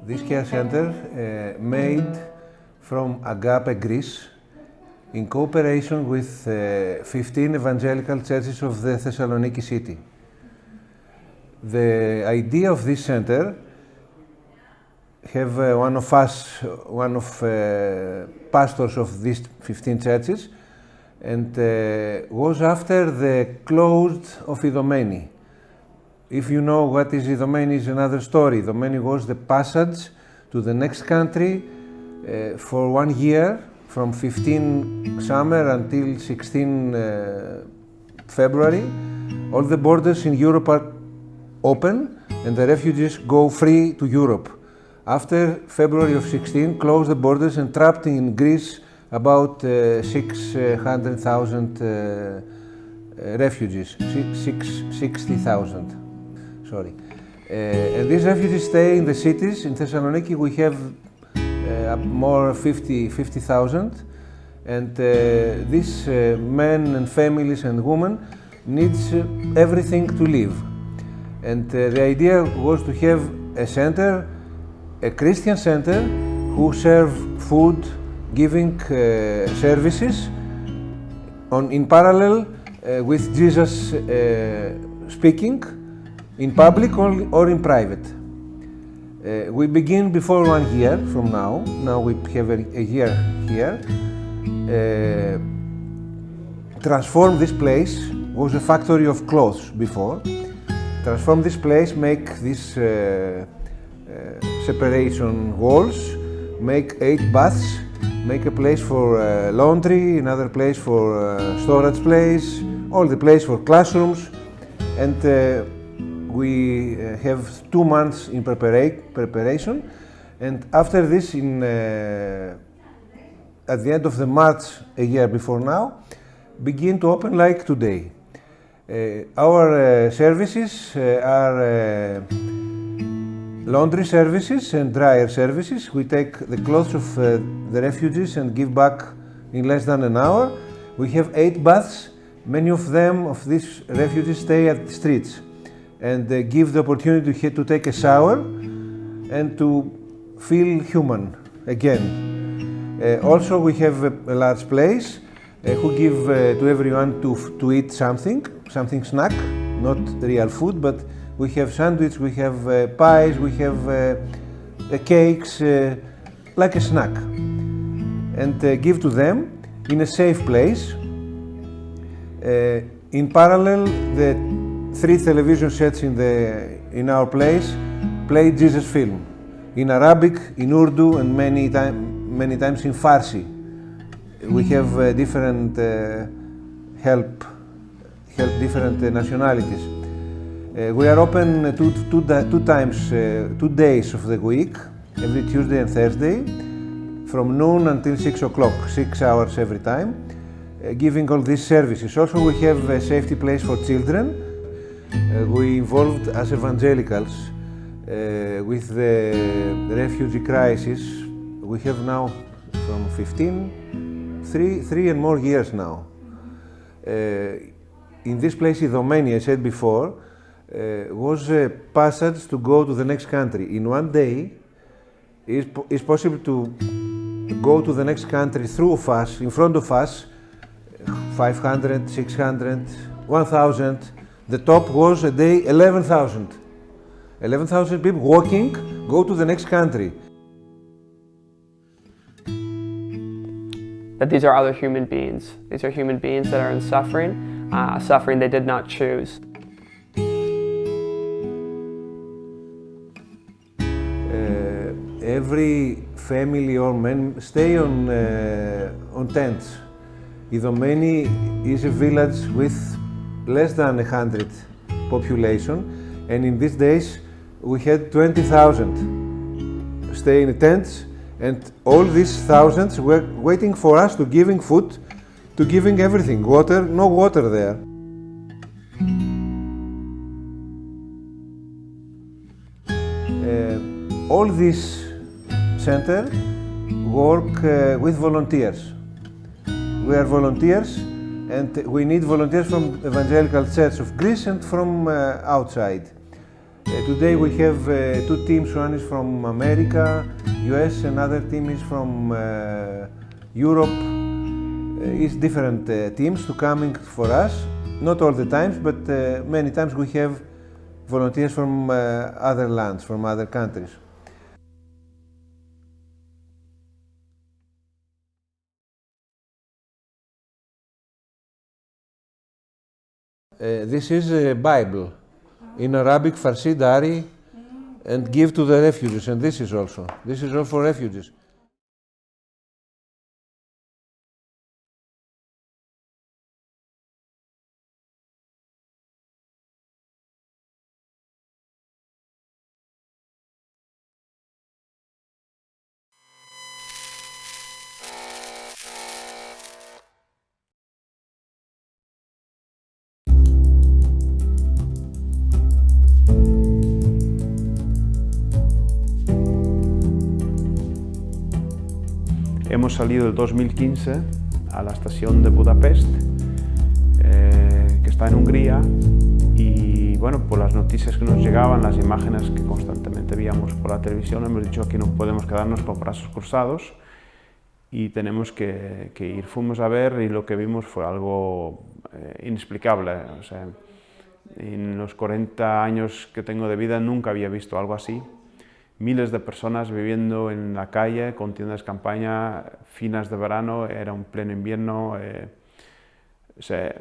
This care center made from Agape, Greece, in cooperation with 15 evangelical churches of the Thessaloniki city. The idea of this center have one of pastors of these 15 churches, and was after the closed of Idomeni. If you know what is Idomeni, is another story. Idomeni was the passage to the next country for 1 year from 15 summer until 16 February, all the borders in Europe are open and the refugees go free to Europe. After February of 16, closed the borders and trapped in Greece about 600,000 refugees, 60,000, sorry. And these refugees stay in the cities. In Thessaloniki we have more 50,000, and these men and families and women needs everything to live. And the idea was to have a center, a Christian center, who serve food, giving services in parallel with Jesus speaking in public or in private. We begin before 1 year from now. Now we have a year here. Transform this place, was a factory of clothes before. Transform this place, make these separation walls, make 8 baths, make a place for laundry, another place for storage place, all the place for classrooms, and we have 2 months in preparation, and after this, at the end of the March a year before now, begin to open like today. Our services are laundry services and dryer services. We take the clothes of the refugees and give back in less than an hour. We have 8 baths. Many of them, of these refugees, stay at the streets and give the opportunity to take a shower and to feel human again. Also, we have a large place who give to everyone to eat something snack, not real food, but we have sandwich, we have pies, we have cakes, like a snack, and give to them in a safe place. In parallel, the 3 television sets in our place play Jesus film in Arabic, in Urdu, and many times in Farsi. We have different help different nationalities. We are open two days of the week, every Tuesday and Thursday, from noon until 6 o'clock, 6 hours every time, giving all these services. Also, we have a safety place for children. We involved as evangelicals with the refugee crisis. We have now from 3 and more years now. In this place, Idomeni, I said before, was a passage to go to the next country. In 1 day, it's possible to go to the next country through of us, in front of us, 500, 600, 1,000. The top was a day 11,000. 11,000 people walking, go to the next country. That these are other human beings. These are human beings that are in suffering, suffering they did not choose. Every family or men stay on tents. Idomeni is a village with less than 100 population, and in these days we had 20,000 stay in tents, and all these thousands were waiting for us to giving food, to giving everything, water, no water there. All this center work with volunteers. We are volunteers, and we need volunteers from Evangelical Church of Greece and from outside. Today we have 2 teams. One is from America, US, another team is from Europe. It's different teams to coming for us. Not all the times, but many times we have volunteers from other lands, from other countries. This is a Bible in Arabic, Farsi, Dari, and give to the refugees. And this is all for refugees. Hemos salido el 2015 a la estación de Budapest, que está en Hungría, y bueno, por las noticias que nos llegaban, las imágenes que constantemente veíamos por la televisión, hemos dicho que no podemos quedarnos con brazos cruzados y tenemos que ir. Fuimos a ver y lo que vimos fue algo inexplicable. O sea, en los 40 años que tengo de vida nunca había visto algo así. Miles de personas viviendo en la calle con tiendas de campaña, finas de verano, era un pleno invierno. O sea,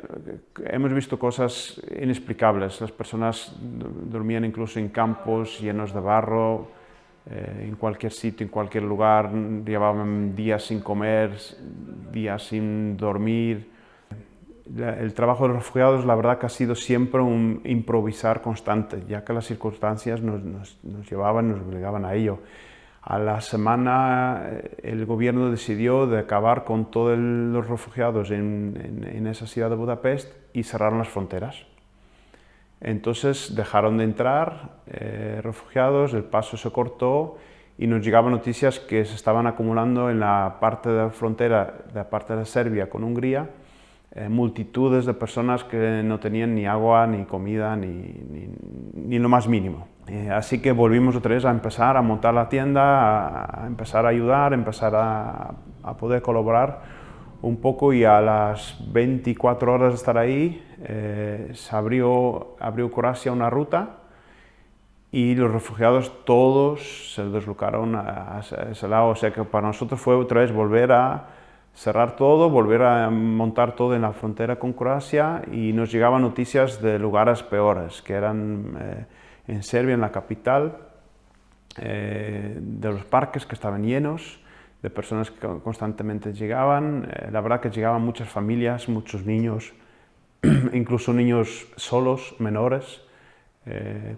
hemos visto cosas inexplicables. Las personas dormían incluso en campos llenos de barro, en cualquier sitio, en cualquier lugar. Llevaban días sin comer, días sin dormir. El trabajo de los refugiados, la verdad que ha sido siempre un improvisar constante, ya que las circunstancias nos llevaban, nos obligaban a ello. A la semana el gobierno decidió de acabar con todos los refugiados en esa ciudad de Budapest y cerraron las fronteras. Entonces dejaron de entrar refugiados, el paso se cortó y nos llegaban noticias que se estaban acumulando en la parte de la frontera, la parte de Serbia con Hungría, multitudes de personas que no tenían ni agua, ni comida, ni lo más mínimo. Así que volvimos otra vez a empezar a montar la tienda, a empezar a ayudar, a empezar a poder colaborar un poco, y a las 24 horas de estar ahí se abrió Croacia una ruta y los refugiados todos se deslocaron a ese lado. O sea que para nosotros fue otra vez volver a cerrar todo, volver a montar todo en la frontera con Croacia, y nos llegaban noticias de lugares peores, que eran en Serbia, en la capital, de los parques que estaban llenos, de personas que constantemente llegaban. La verdad que llegaban muchas familias, muchos niños, incluso niños solos, menores,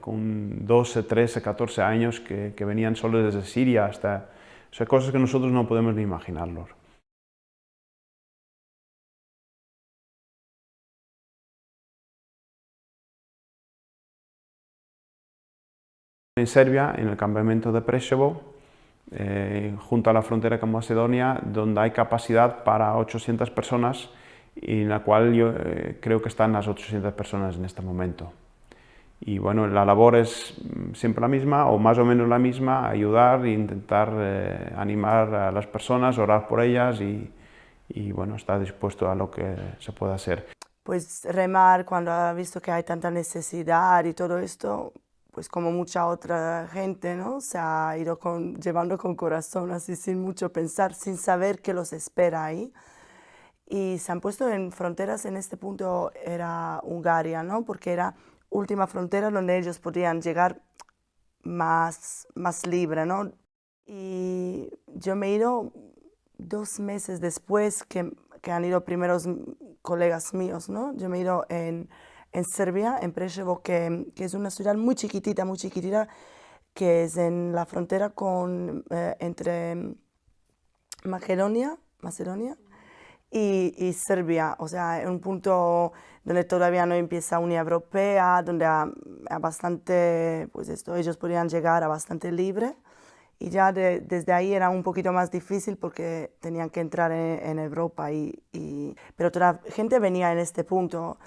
con 12, 13, 14 años, que venían solos desde Siria hasta... O sea, cosas que nosotros no podemos ni imaginarlo. En Serbia, en el campamento de Preševo, junto a la frontera con Macedonia, donde hay capacidad para 800 personas, y en la cual yo creo que están las 800 personas en este momento. Y bueno, la labor es siempre la misma, o más o menos la misma: ayudar e intentar animar a las personas, orar por ellas y bueno, estar dispuesto a lo que se pueda hacer. Pues remar cuando ha visto que hay tanta necesidad y todo esto, pues como mucha otra gente, ¿no? Se ha ido llevando con corazón, así sin mucho pensar, sin saber qué los espera ahí. Y se han puesto en fronteras. En este punto era Hungría, ¿no? Porque era última frontera donde ellos podían llegar más libre, ¿no? Y yo me he ido 2 meses después que han ido primeros colegas míos, ¿no? Yo me he ido en Serbia, en Preševo, que es una ciudad muy chiquitita, que es en la frontera entre Macedonia y Serbia. O sea, en un punto donde todavía no empieza la Unión Europea, donde bastante, pues ellos podían llegar a bastante libre. Y ya desde ahí era un poquito más difícil porque tenían que entrar en Europa. Pero toda la gente venía en este punto.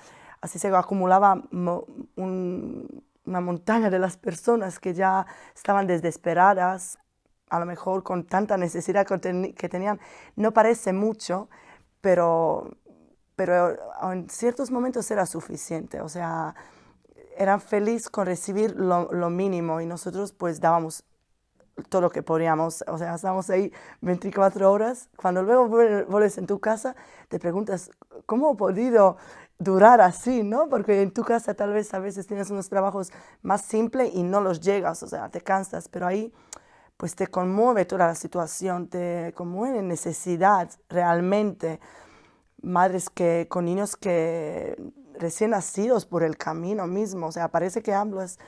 Así se acumulaba una montaña de las personas que ya estaban desesperadas, a lo mejor con tanta necesidad que tenían. No parece mucho, pero en ciertos momentos era suficiente. O sea, eran felices con recibir lo mínimo, y nosotros pues dábamos todo lo que podíamos. O sea, estábamos ahí 24 horas. Cuando luego vuelves en tu casa, te preguntas, ¿cómo he podido durar así, no? Porque en tu casa tal vez a veces tienes unos trabajos más simples y no los llegas, o sea, te cansas, pero ahí pues te conmueve toda la situación, te conmueve necesidad realmente. Madres con niños que recién nacidos por el camino mismo, o sea, parece que hablas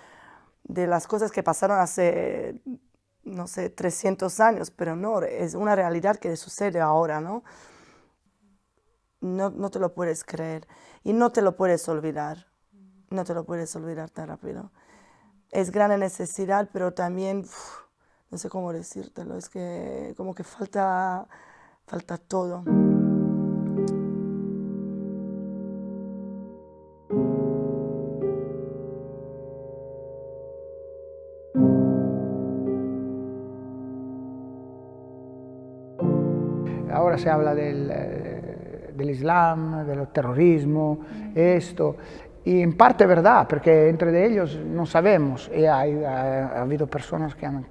de las cosas que pasaron hace, no sé, 300 años, pero no, es una realidad que sucede ahora, ¿no? No te lo puedes creer y no te lo puedes olvidar. No te lo puedes olvidar tan rápido. Es gran necesidad, pero también, no sé cómo decírtelo, es que como que falta falta todo. Ahora se habla del Islam, del terrorismo, esto, y en parte es verdad, porque entre ellos no sabemos, y ha habido personas que han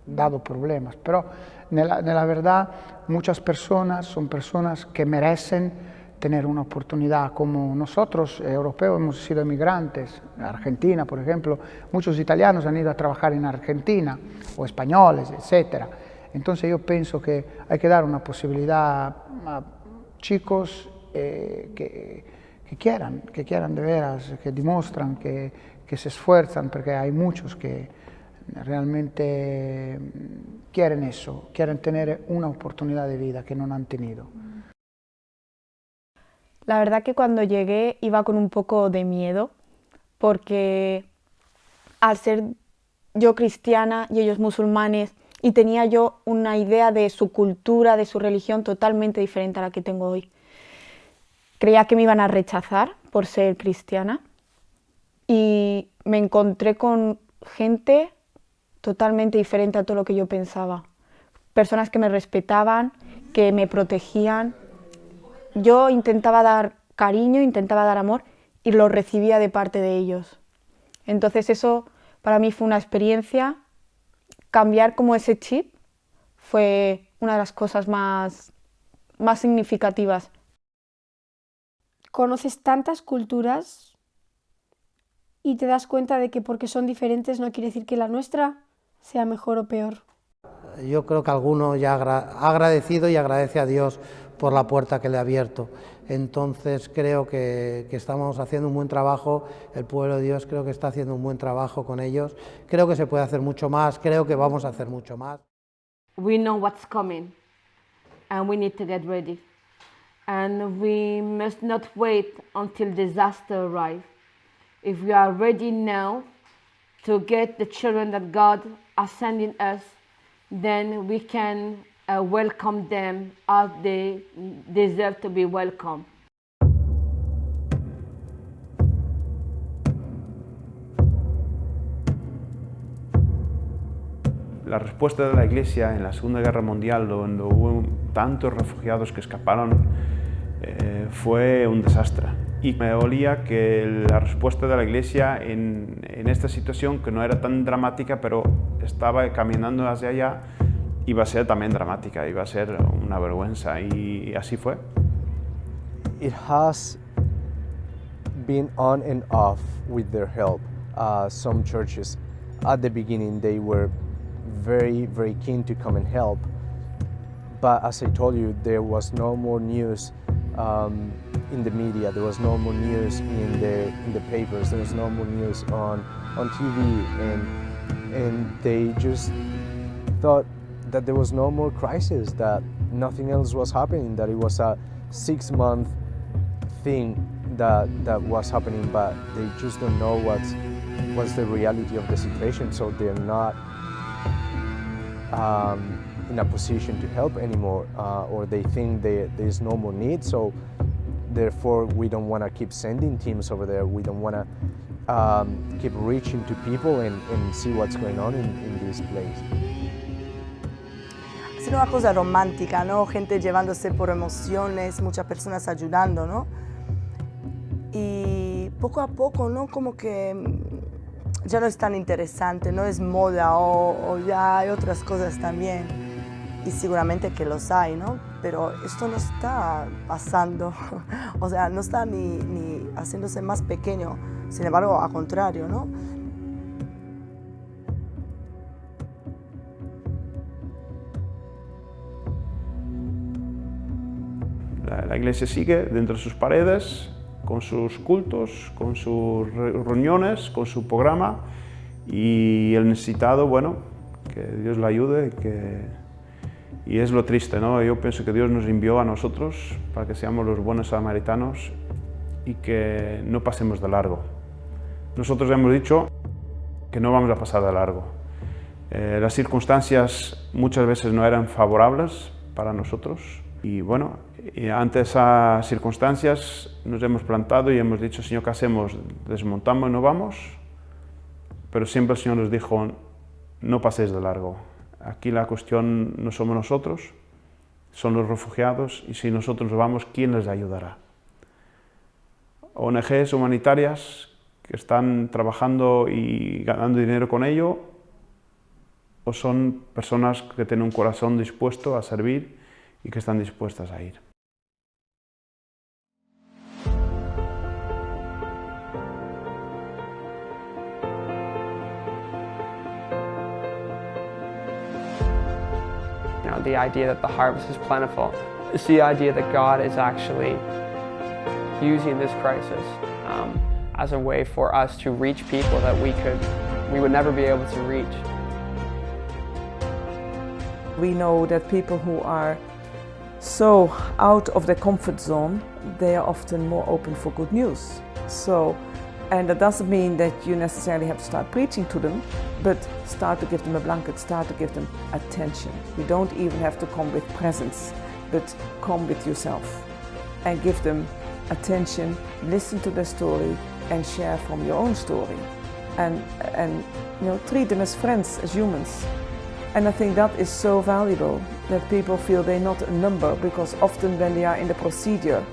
dado problemas, pero en la verdad muchas personas son personas que merecen tener una oportunidad, como nosotros europeos hemos sido emigrantes, en Argentina por ejemplo, muchos italianos han ido a trabajar en Argentina, o españoles, etc. Entonces yo pienso que hay que dar una posibilidad a chicos que quieran de veras, que demuestran, que se esfuerzan, porque hay muchos que realmente quieren eso, quieren tener una oportunidad de vida que no han tenido. La verdad que cuando llegué iba con un poco de miedo, porque al ser yo cristiana y ellos musulmanes, y tenía yo una idea de su cultura, de su religión totalmente diferente a la que tengo hoy. Creía que me iban a rechazar por ser cristiana y me encontré con gente totalmente diferente a todo lo que yo pensaba. Personas que me respetaban, que me protegían. Yo intentaba dar cariño, intentaba dar amor y lo recibía de parte de ellos. Entonces eso para mí fue una experiencia. Cambiar como ese chip fue una de las cosas más significativas. Conoces tantas culturas y te das cuenta de que porque son diferentes no quiere decir que la nuestra sea mejor o peor. Yo creo que alguno ya ha agradecido y agradece a Dios por la puerta que le ha abierto. Entonces creo que estamos haciendo un buen trabajo, el pueblo de Dios creo que está haciendo un buen trabajo con ellos. Creo que se puede hacer mucho más, creo que vamos a hacer mucho más. We know what's coming and we need to get ready. And we must not wait until disaster arrives. If we are ready now to get the children that God is sending us, then we can welcome them as they deserve to be welcomed. La respuesta de la Iglesia en la Segunda Guerra Mundial, donde hubo tantos refugiados que escaparon, fue un desastre. Y me olía que la respuesta de la Iglesia en esta situación, que no era tan dramática, pero estaba caminando hacia allá, iba a ser también dramática, iba a ser una vergüenza, y así fue. It has been on and off with their help. Some churches, at the beginning, they were very, very keen to come and help. But as I told you, there was no more news in the media. There was no more news in the papers. There was no more news on TV, and they just thought that there was no more crisis, that nothing else was happening, that it was a 6-month thing that was happening, but they just don't know what's the reality of the situation, so they're not in a position to help anymore, or they think there's no more need, so therefore we don't want to keep sending teams over there. We don't want to keep reaching to people and see what's going on in this place. Es una cosa romántica, ¿no? Gente llevándose por emociones, muchas personas ayudando, ¿no? Y poco a poco, ¿no? Como que ya no es tan interesante, no es moda o ya hay otras cosas también. Y seguramente que los hay, ¿no? Pero esto no está pasando, o sea, no está ni haciéndose más pequeño, sin embargo, al contrario, ¿no? La Iglesia sigue dentro de sus paredes, con sus cultos, con sus reuniones, con su programa, y el necesitado, bueno, que Dios le ayude, y es lo triste, ¿no? Yo pienso que Dios nos envió a nosotros para que seamos los buenos samaritanos y que no pasemos de largo. Nosotros hemos dicho que no vamos a pasar de largo. Las circunstancias muchas veces no eran favorables para nosotros. Y bueno, ante esas circunstancias nos hemos plantado y hemos dicho, Señor, ¿qué hacemos? ¿Desmontamos y no vamos? Pero siempre el Señor nos dijo, no paséis de largo. Aquí la cuestión no somos nosotros, son los refugiados, y si nosotros vamos, ¿quién les ayudará? ONGs humanitarias que están trabajando y ganando dinero con ello, o son personas que tienen un corazón dispuesto a servir y que están dispuestas a ir. You know, the idea that the harvest is plentiful. It's the idea that God is actually using this crisis as a way for us to reach people that we would never be able to reach. We know that people who are so out of their comfort zone, they are often more open for good news. And that doesn't mean that you necessarily have to start preaching to them, but start to give them a blanket, start to give them attention. You don't even have to come with presents, but come with yourself and give them attention, listen to their story and share from your own story. And you know, treat them as friends, as humans. And I think that is so valuable, that people feel they're not a number, because often when they are in the procedure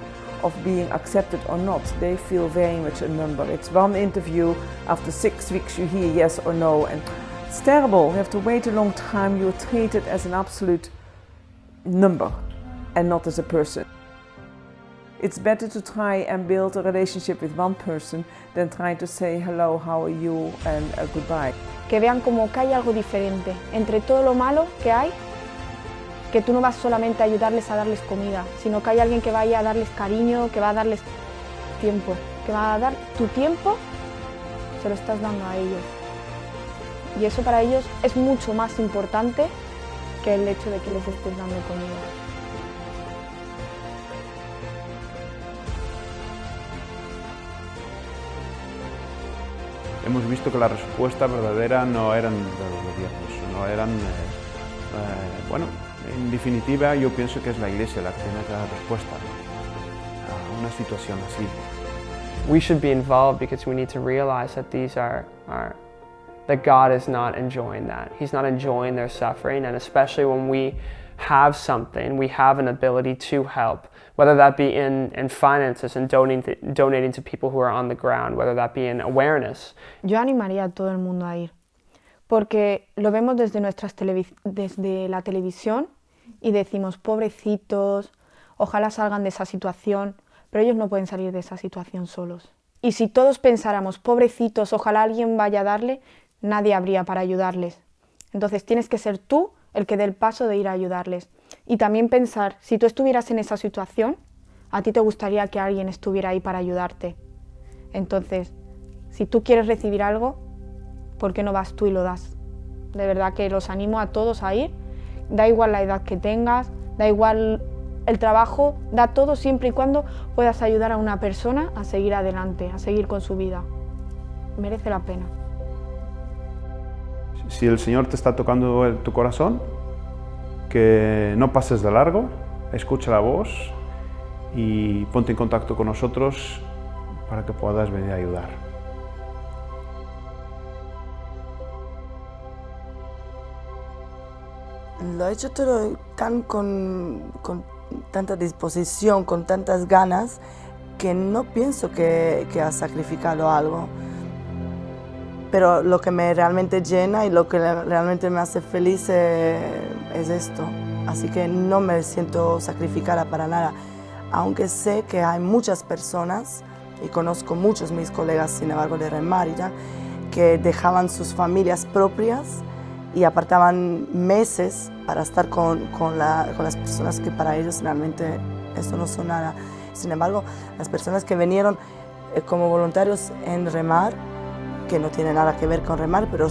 of being accepted or not, they feel very much a number. It's one interview, after 6 weeks you hear yes or no, and it's terrible. You have to wait a long time, you're treated as an absolute number and not as a person. It's better to try and build a relationship with one person than trying to say hello, how are you, and goodbye. Que vean como que hay algo diferente entre todo lo malo que hay, que tú no vas solamente a ayudarles a darles comida, sino que hay alguien que vaya a darles cariño, que va a darles tiempo, que va a dar tu tiempo, se lo estás dando a ellos. Y eso para ellos es mucho más importante que el hecho de que les estés dando comida. Hemos visto que la respuesta verdadera no eran de los gobiernos, no eran, bueno, en definitiva yo pienso que es la Iglesia la que tiene que dar respuesta a una situación así. We should be involved because we need to realize that that God is not enjoying that. He's not enjoying their suffering, and especially when we have something, we have an ability to help, whether that be in finances and donating to people who are on the ground, whether that be in awareness. Yo animaría a todo el mundo a ir, porque lo vemos desde desde la televisión y decimos, pobrecitos, ojalá salgan de esa situación, pero ellos no pueden salir de esa situación solos. Y si todos pensáramos, pobrecitos, ojalá alguien vaya a darle, nadie habría para ayudarles. Entonces tienes que ser tú el que dé el paso de ir a ayudarles. Y también pensar, si tú estuvieras en esa situación, a ti te gustaría que alguien estuviera ahí para ayudarte. Entonces, si tú quieres recibir algo, ¿por qué no vas tú y lo das? De verdad que los animo a todos a ir, da igual la edad que tengas, da igual el trabajo, da todo siempre y cuando puedas ayudar a una persona a seguir adelante, a seguir con su vida. Merece la pena. Si el Señor te está tocando tu corazón, que no pases de largo, escucha la voz y ponte en contacto con nosotros para que puedas venir a ayudar. Lo he hecho todo con tanta disposición, con tantas ganas, que no pienso que ha sacrificado algo. Pero lo que me realmente llena y lo que realmente me hace feliz es esto. Así que no me siento sacrificada para nada. Aunque sé que hay muchas personas, y conozco muchos mis colegas, sin embargo, de remar y tal, que dejaban sus familias propias y apartaban meses para estar con las personas que para ellos realmente esto no son nada. Sin embargo, las personas que vinieron como voluntarios en remar, que no tiene nada que ver con remar, pero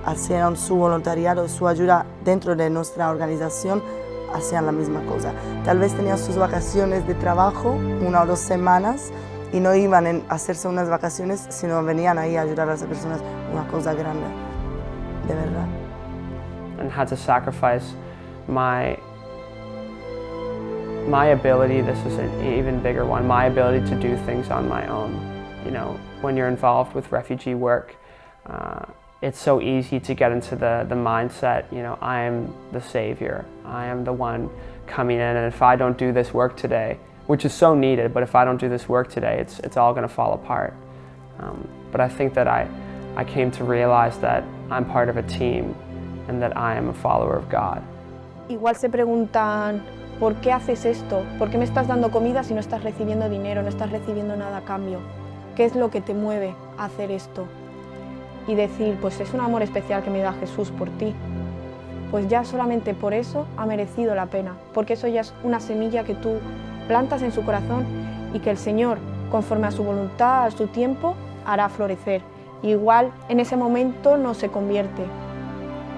hacían su voluntariado, su ayuda dentro de nuestra organización, hacían la misma cosa. Tal vez tenían sus vacaciones de trabajo, 1 o 2 semanas, y no iban a hacerse unas vacaciones, sino venían ahí a ayudar a las personas, una cosa grande, de verdad. And had to sacrifice my my ability, this is an even bigger one, my ability to do things on my own. You know, when you're involved with refugee work, it's so easy to get into the mindset, you know, I am the savior, I am the one coming in, and if I don't do this work today, which is so needed, but if I don't do this work today, it's all going to fall apart. But I think that I came to realize that I'm part of a team and that I am a follower of God. Igual se preguntan, ¿por qué haces esto? ¿Por qué me estás dando comida si no estás recibiendo dinero, no estás recibiendo nada a cambio? ¿Qué es lo que te mueve a hacer esto? Y decir, pues es un amor especial que me da Jesús por ti. Pues ya solamente por eso ha merecido la pena, porque eso ya es una semilla que tú plantas en su corazón y que el Señor, conforme a su voluntad, a su tiempo, hará florecer. Igual en ese momento no se convierte,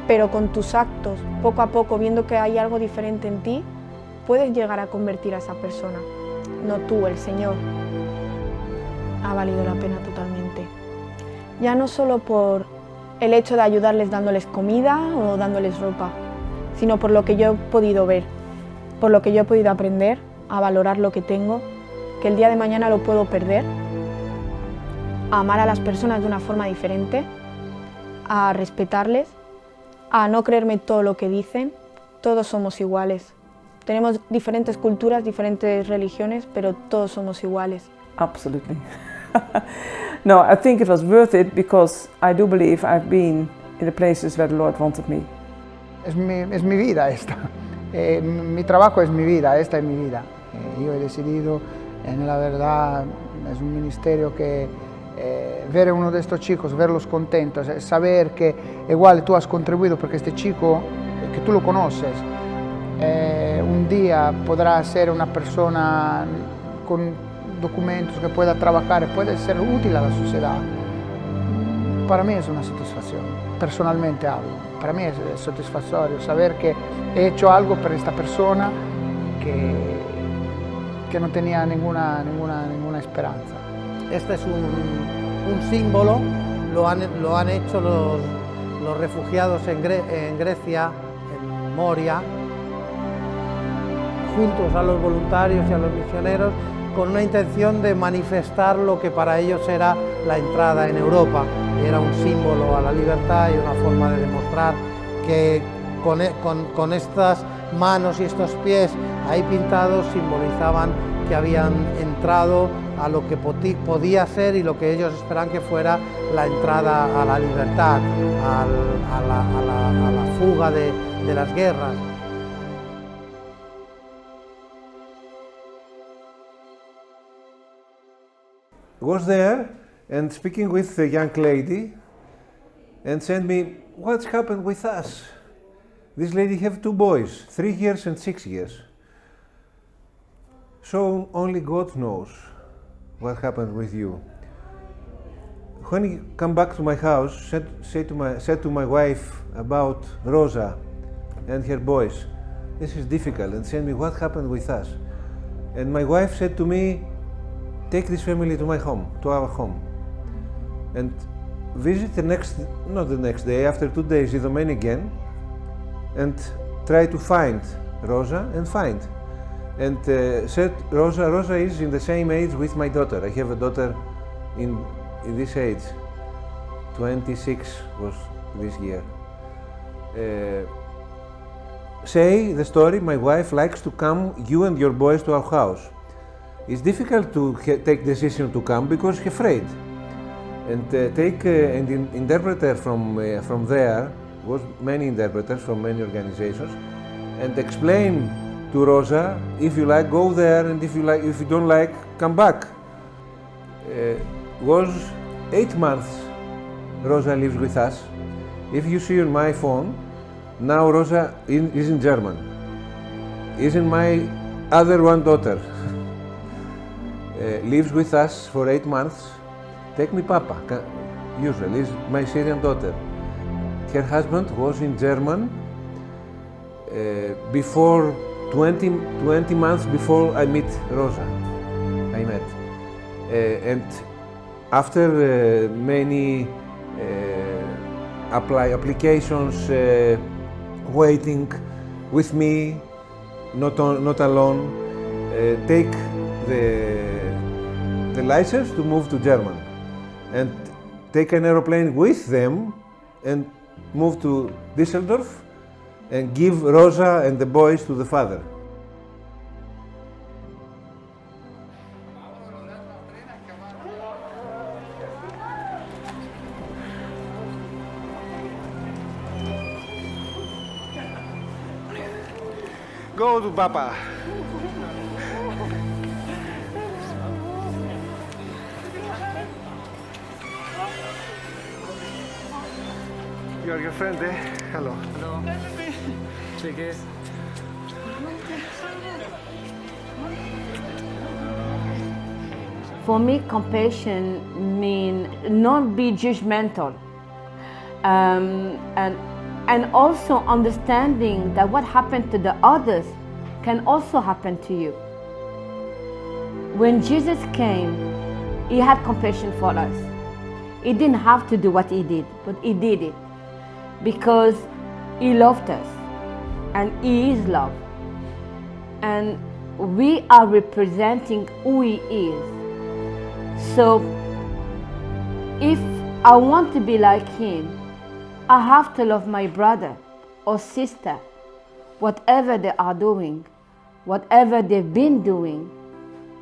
pero con tus actos, poco a poco, viendo que hay algo diferente en ti, puedes llegar a convertir a esa persona. No tú, el Señor. Ha valido la pena totalmente. Ya no solo por el hecho de ayudarles dándoles comida o dándoles ropa, sino por lo que yo he podido ver, por lo que yo he podido aprender a valorar lo que tengo, que el día de mañana lo puedo perder, a amar a las personas de una forma diferente, a respetarles, a no creerme todo lo que dicen. Todos somos iguales. Tenemos diferentes culturas, diferentes religiones, pero todos somos iguales. Absolutely. No, I think it was worth it because I do believe I've been in the places where the Lord wanted me. Es mi vida esta. Mi trabajo es mi vida, esta es mi vida. Yo he decidido, en la verdad, es un ministerio que ver a uno de estos chicos, verlos contentos, saber que igual tú has contribuido porque este chico, que tú lo conoces, un día podrá ser una persona con documentos que pueda trabajar, puede ser útil a la sociedad. Para mí es una satisfacción, personalmente hablo. Para mí es satisfactorio saber que he hecho algo para esta persona que no tenía ninguna esperanza. Este es un símbolo, lo han hecho los refugiados en Grecia, en Moria, juntos a los voluntarios y a los misioneros, con una intención de manifestar lo que para ellos era la entrada en Europa. Era un símbolo a la libertad y una forma de demostrar que con estas manos y estos pies ahí pintados simbolizaban que habían entrado a lo que podía ser y lo que ellos esperan que fuera la entrada a la libertad, a la fuga de las guerras. Was there and speaking with a young lady and said me, what's happened with us? This lady have 2 boys, 3 years and 6 years. So only God knows what happened with you. When he come back to my house, said to my wife about Rosa and her boys, this is difficult, and said me, what happened with us? And my wife said to me, take this family to my home, to our home, and visit not the next day, after 2 days, the man again, and try to find Rosa and find. And said Rosa is in the same age with my daughter. I have a daughter in this age, 26 was this year. Say the story, my wife likes to come, you and your boys, to our house. It's difficult to take decision to come because she's afraid. And take an interpreter from there, was many interpreters from many organizations, and explain to Rosa, if you like, go there, and if you don't like, come back. Was 8 months Rosa lives with us. If you see on my phone, now Rosa is in German. Is in my other one daughter. Lives with us for 8 months. Take me Papa, usually is my Syrian daughter. Her husband was in German before 20 months before I met Rosa. And after many applications, waiting with me, not alone, take the license to move to German and take an aeroplane with them and move to Düsseldorf and give Rosa and the boys to the father. Go to Papa. Your girlfriend, eh? Hello. Hello. Take it. For me, compassion means not be judgmental, and also understanding that what happened to the others can also happen to you. When Jesus came, he had compassion for us. He didn't have to do what he did, but he did it because he loved us, and he is love. And we are representing who he is. So if I want to be like him, I have to love my brother or sister, whatever they are doing, whatever they've been doing,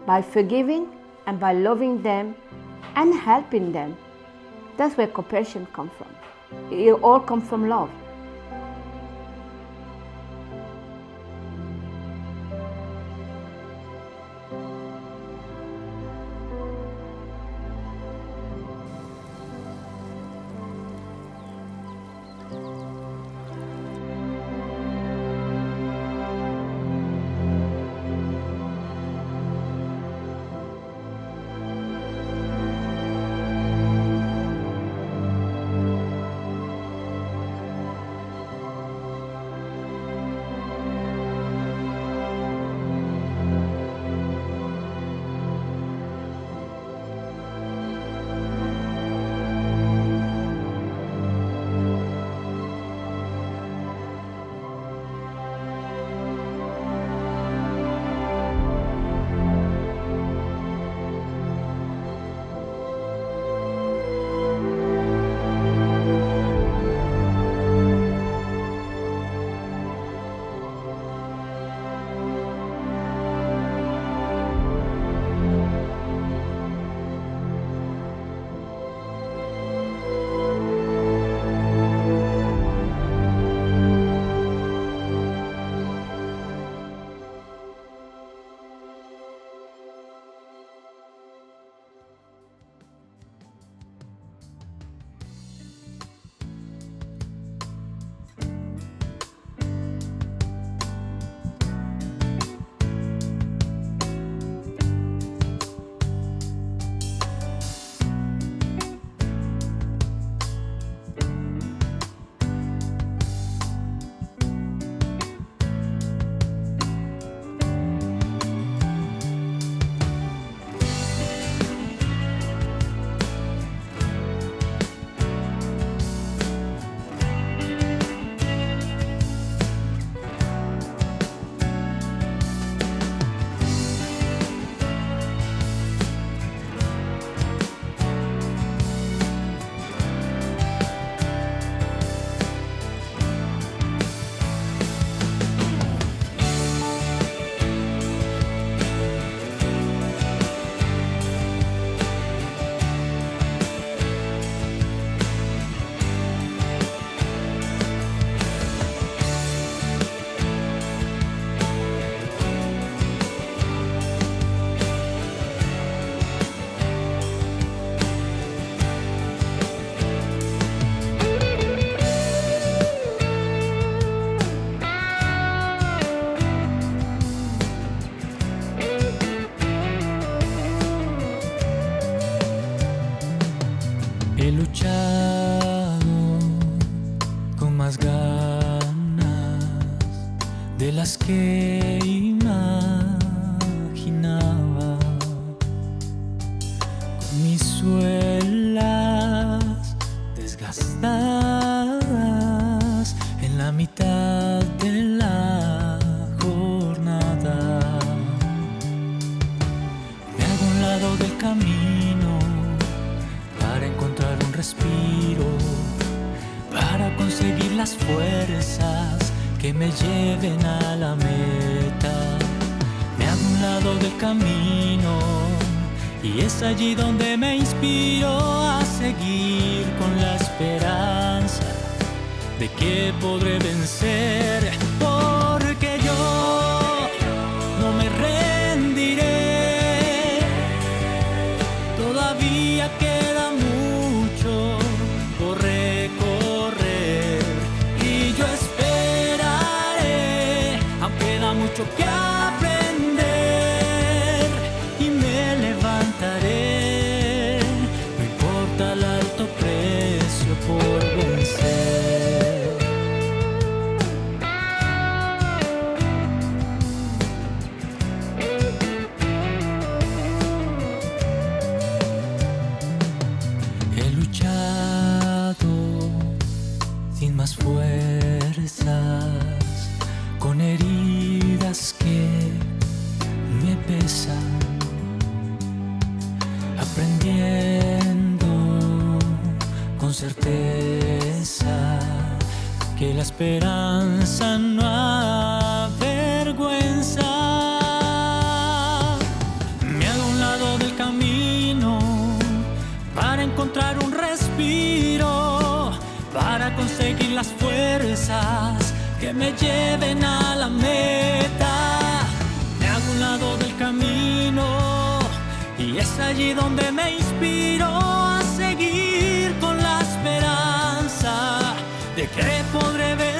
by forgiving and by loving them and helping them. That's where compassion comes from. It all comes from love. He luchado con más ganas de las que imaginaba, con mis suelas desgastadas en la mitad de la jornada. las fuerzas que me lleven a la meta. Me hago un lado del camino y es allí donde me inspiro a seguir con la esperanza de que podré vencer, porque yo no me rendiré. Todavía queda mucho por recorrer y yo esperaré, aunque queda mucho que aprender, y me levantaré, no importa el alto precio por vencer. He luchado sin más fuerzas, con heridas que me pesan, aprendiendo con certeza que la esperanza no avergüenza. Me hago a un lado del camino para encontrar un respiro, para conseguir las fuerzas que me lleven a la meta. Me hago a un lado del camino y es allí donde me inspiro a seguir con la esperanza de que podré ver